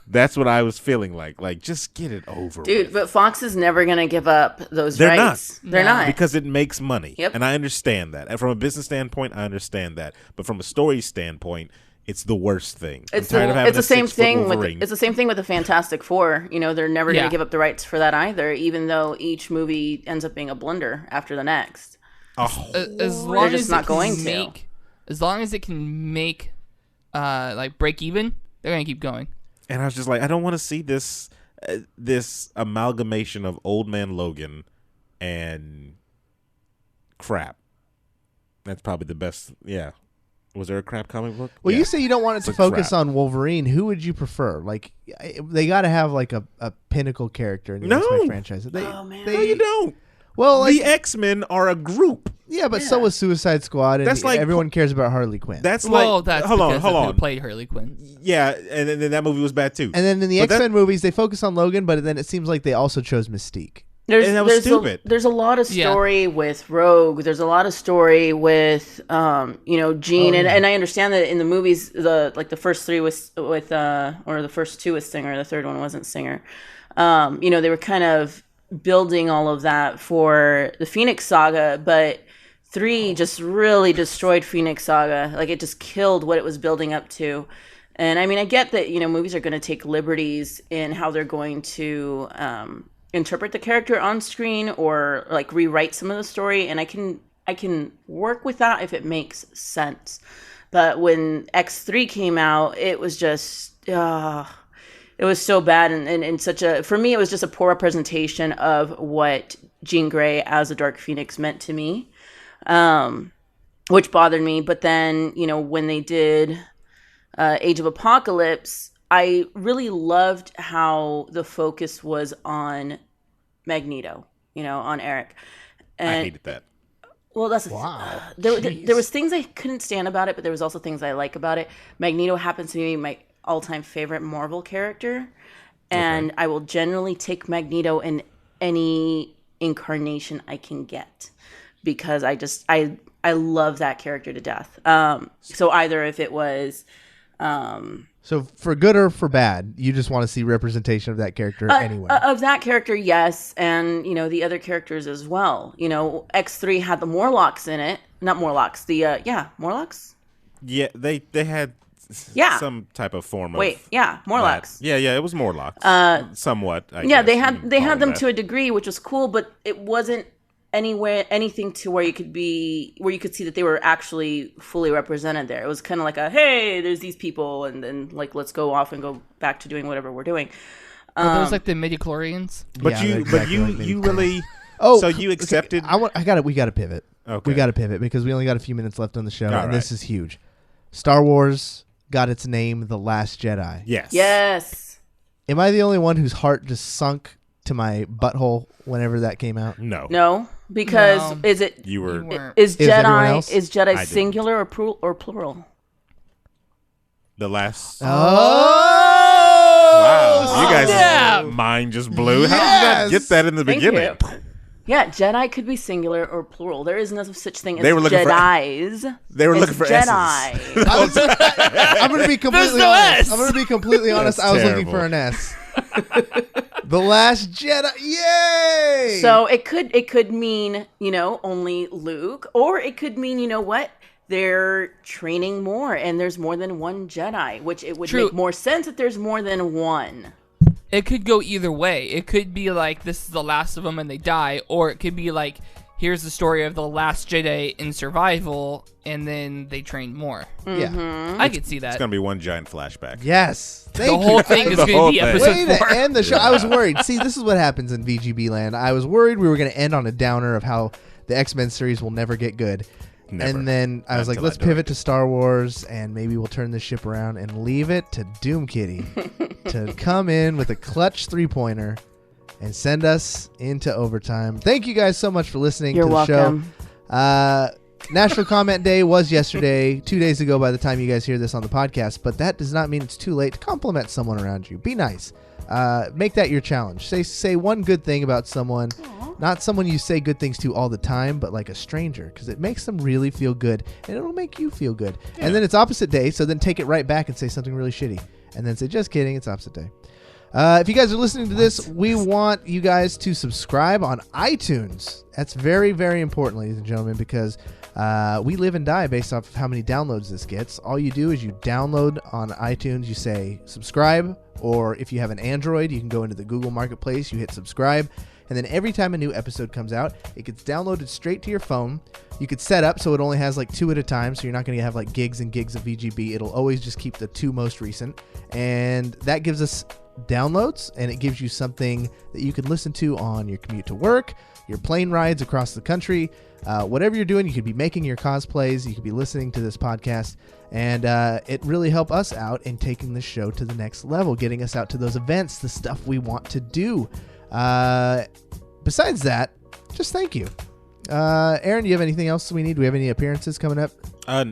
E: That's what I was feeling like. Like, just get it over
G: Dude,
E: with.
G: but Fox is never going to give up those
E: They're
G: rights.
E: not.
G: They're not.
E: Because it makes money.
G: Yep.
E: And I understand that. And from a business standpoint, I understand that. But from a story standpoint, it's the worst thing.
G: It's
E: I'm tired of having
G: the
E: a
G: same
E: 6-foot
G: thing
E: Wolverine.
G: it's the same thing with the Fantastic Four. They're never going
F: Yeah.
G: to give up the rights for that either, even though each movie ends up being a blunder after the next.
F: As long
G: just
F: as
G: not
F: it can
G: going to.
F: make, as long as it can make, like break even, they're gonna keep going.
E: And I was just like, I don't want to see this amalgamation of Old Man Logan and crap. That's probably the best. Yeah. Was there a crap comic book?
D: Well,
E: Yeah.
D: you say you don't want it
E: It's
D: to
E: like
D: focus
E: crap.
D: on Wolverine. Who would you prefer? Like, they got to have like a pinnacle character in the
E: No.
D: X-Men franchise.
G: Oh, man.
E: No, you don't.
D: Well, like,
E: The X-Men are a group.
D: yeah, but so was Suicide Squad, and
E: That's like-
D: everyone cares about Harley Quinn.
E: That's
F: Well,
E: like,
F: that's
E: hold
F: because of
E: on.
F: who played Harley Quinn.
E: Yeah, and then that movie was bad too.
D: And then in the
E: But that-
D: X-Men movies, they focus on Logan, but then it seems like they also chose Mystique.
E: And that was stupid.
G: There's a lot of story with Rogue. There's a lot of story with Jean, and I understand that in the movies, the first three was with or the first two was Singer, the third one wasn't Singer. They were kind of building all of that for the Phoenix Saga, but 3 just really destroyed Phoenix Saga. Like, it just killed what it was building up to. And I mean, I get that, movies are going to take liberties in how they're going to interpret the character on screen or like rewrite some of the story. And I can work with that if it makes sense. But when X3 came out, it was just, it was so bad. And for me, it was just a poor representation of what Jean Grey as a Dark Phoenix meant to me, which bothered me. But then, when they did Age of Apocalypse, I really loved how the focus was on Magneto, on Eric. And
E: I hated that.
G: Well, that's there was things I couldn't stand about it, but there was also things I like about it. Magneto happens to be my all-time favorite Marvel character, and I will generally take Magneto in any incarnation I can get because I love that character to death. So either if it was
D: So for good or for bad, you just want to see representation of that character anywhere.
G: Of that character, yes, and the other characters as well. X3 had the Morlocks in it, not Morlocks. The Morlocks.
E: Yeah, they had some type of form of.
G: Morlocks.
E: That. Yeah, it was Morlocks. Somewhat. I
G: guess,
E: they
G: had them to a degree, which was cool, but it wasn't anything to where you could see that they were actually fully represented there. It was kind of like hey, there's these people, and then like let's go off and go back to doing whatever we're doing.
F: Are those like the midichlorians?
E: But you really.
D: Oh,
E: so you accepted?
D: Okay. We got to pivot.
E: Okay.
D: We got to pivot because we only got a few minutes left on the show,
E: All
D: and
E: right.
D: this is huge. Star Wars got its name, The Last Jedi.
G: Yes.
D: Am I the only one whose heart just sunk to my butthole whenever that came out?
G: No, because is it
E: you were
G: is
D: everyone else?
G: Jedi singular or plural?
E: The last.
D: Oh,
E: wow! You guys' mind just blew. How did you not get that in the beginning?
G: Yeah, Jedi could be singular or plural. There is no such thing as
E: Jedis. They were looking for
G: Jedi.
D: I'm going to be completely honest. I'm going to be completely honest. I was looking for an S. The Last Jedi. Yay!
G: So it could mean, only Luke, or it could mean, they're training more and there's more than one Jedi, which it would make more sense if there's more than one.
F: It could go either way. It could be like this is the last of them and they die, or it could be like here's the story of the last Jedi in survival and then they train more.
D: Yeah.
F: I could see that.
E: It's going to be one giant flashback.
D: Yes.
F: The whole thing is going to be episode 4.
D: To end the show. I was worried. See, this is what happens in VGB land. I was worried we were going to end on a downer of how the X-Men series will never get good.
E: Never.
D: And then I was like, let's pivot to Star Wars, and maybe we'll turn this ship around and leave it to DOOMkitty to come in with a clutch three-pointer and send us into overtime. Thank you guys so much for listening to the show. National Comment Day was yesterday, 2 days ago by the time you guys hear this on the podcast, but that does not mean it's too late to compliment someone around you. Be nice. Make that your challenge. Say one good thing about someone. Not someone you say good things to all the time, but like a stranger, because it makes them really feel good, and it'll make you feel good. Yeah. And then it's opposite day, so then take it right back and say something really shitty. And then say, just kidding, it's opposite day. If you guys are listening to this, we want you guys to subscribe on iTunes. That's very, very important, ladies and gentlemen, because we live and die based off of how many downloads this gets. All you do is you download on iTunes, you say subscribe, or if you have an Android, you can go into the Google Marketplace, you hit subscribe, and then every time a new episode comes out, it gets downloaded straight to your phone. You could set up so it only has like 2 at a time, so you're not going to have like gigs and gigs of VGB. It'll always just keep the 2 most recent, and that gives us downloads, and it gives you something that you can listen to on your commute to work, your plane rides across the country, whatever you're doing. You could be making your cosplays, you could be listening to this podcast, and it really helped us out in taking the show to the next level, getting us out to those events, the stuff we want to do. Besides that, just thank you. Aaron, do you have anything else we need? Do we have any appearances coming up?
E: I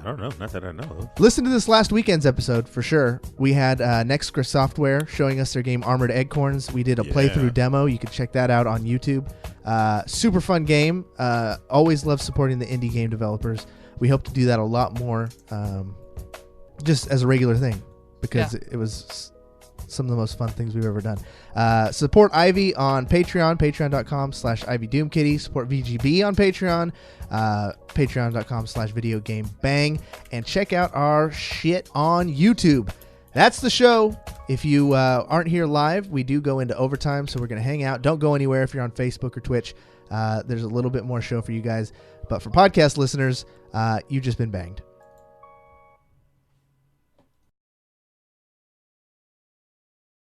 E: don't know. Not that I know of.
D: Listen to this last weekend's episode for sure. We had Nextcra Software showing us their game Armored Eggcorns. We did a playthrough demo. You can check that out on YouTube. Super fun game. Always love supporting the indie game developers. We hope to do that a lot more, just as a regular thing, because it was some of the most fun things we've ever done. Support Ivy on Patreon, patreon.com/IvyDoomkitty. Support VGB on Patreon, patreon.com/videogamebang. And check out our shit on YouTube. That's the show. If you aren't here live, we do go into overtime, so we're going to hang out. Don't go anywhere if you're on Facebook or Twitch. There's a little bit more show for you guys. But for podcast listeners, you've just been banged.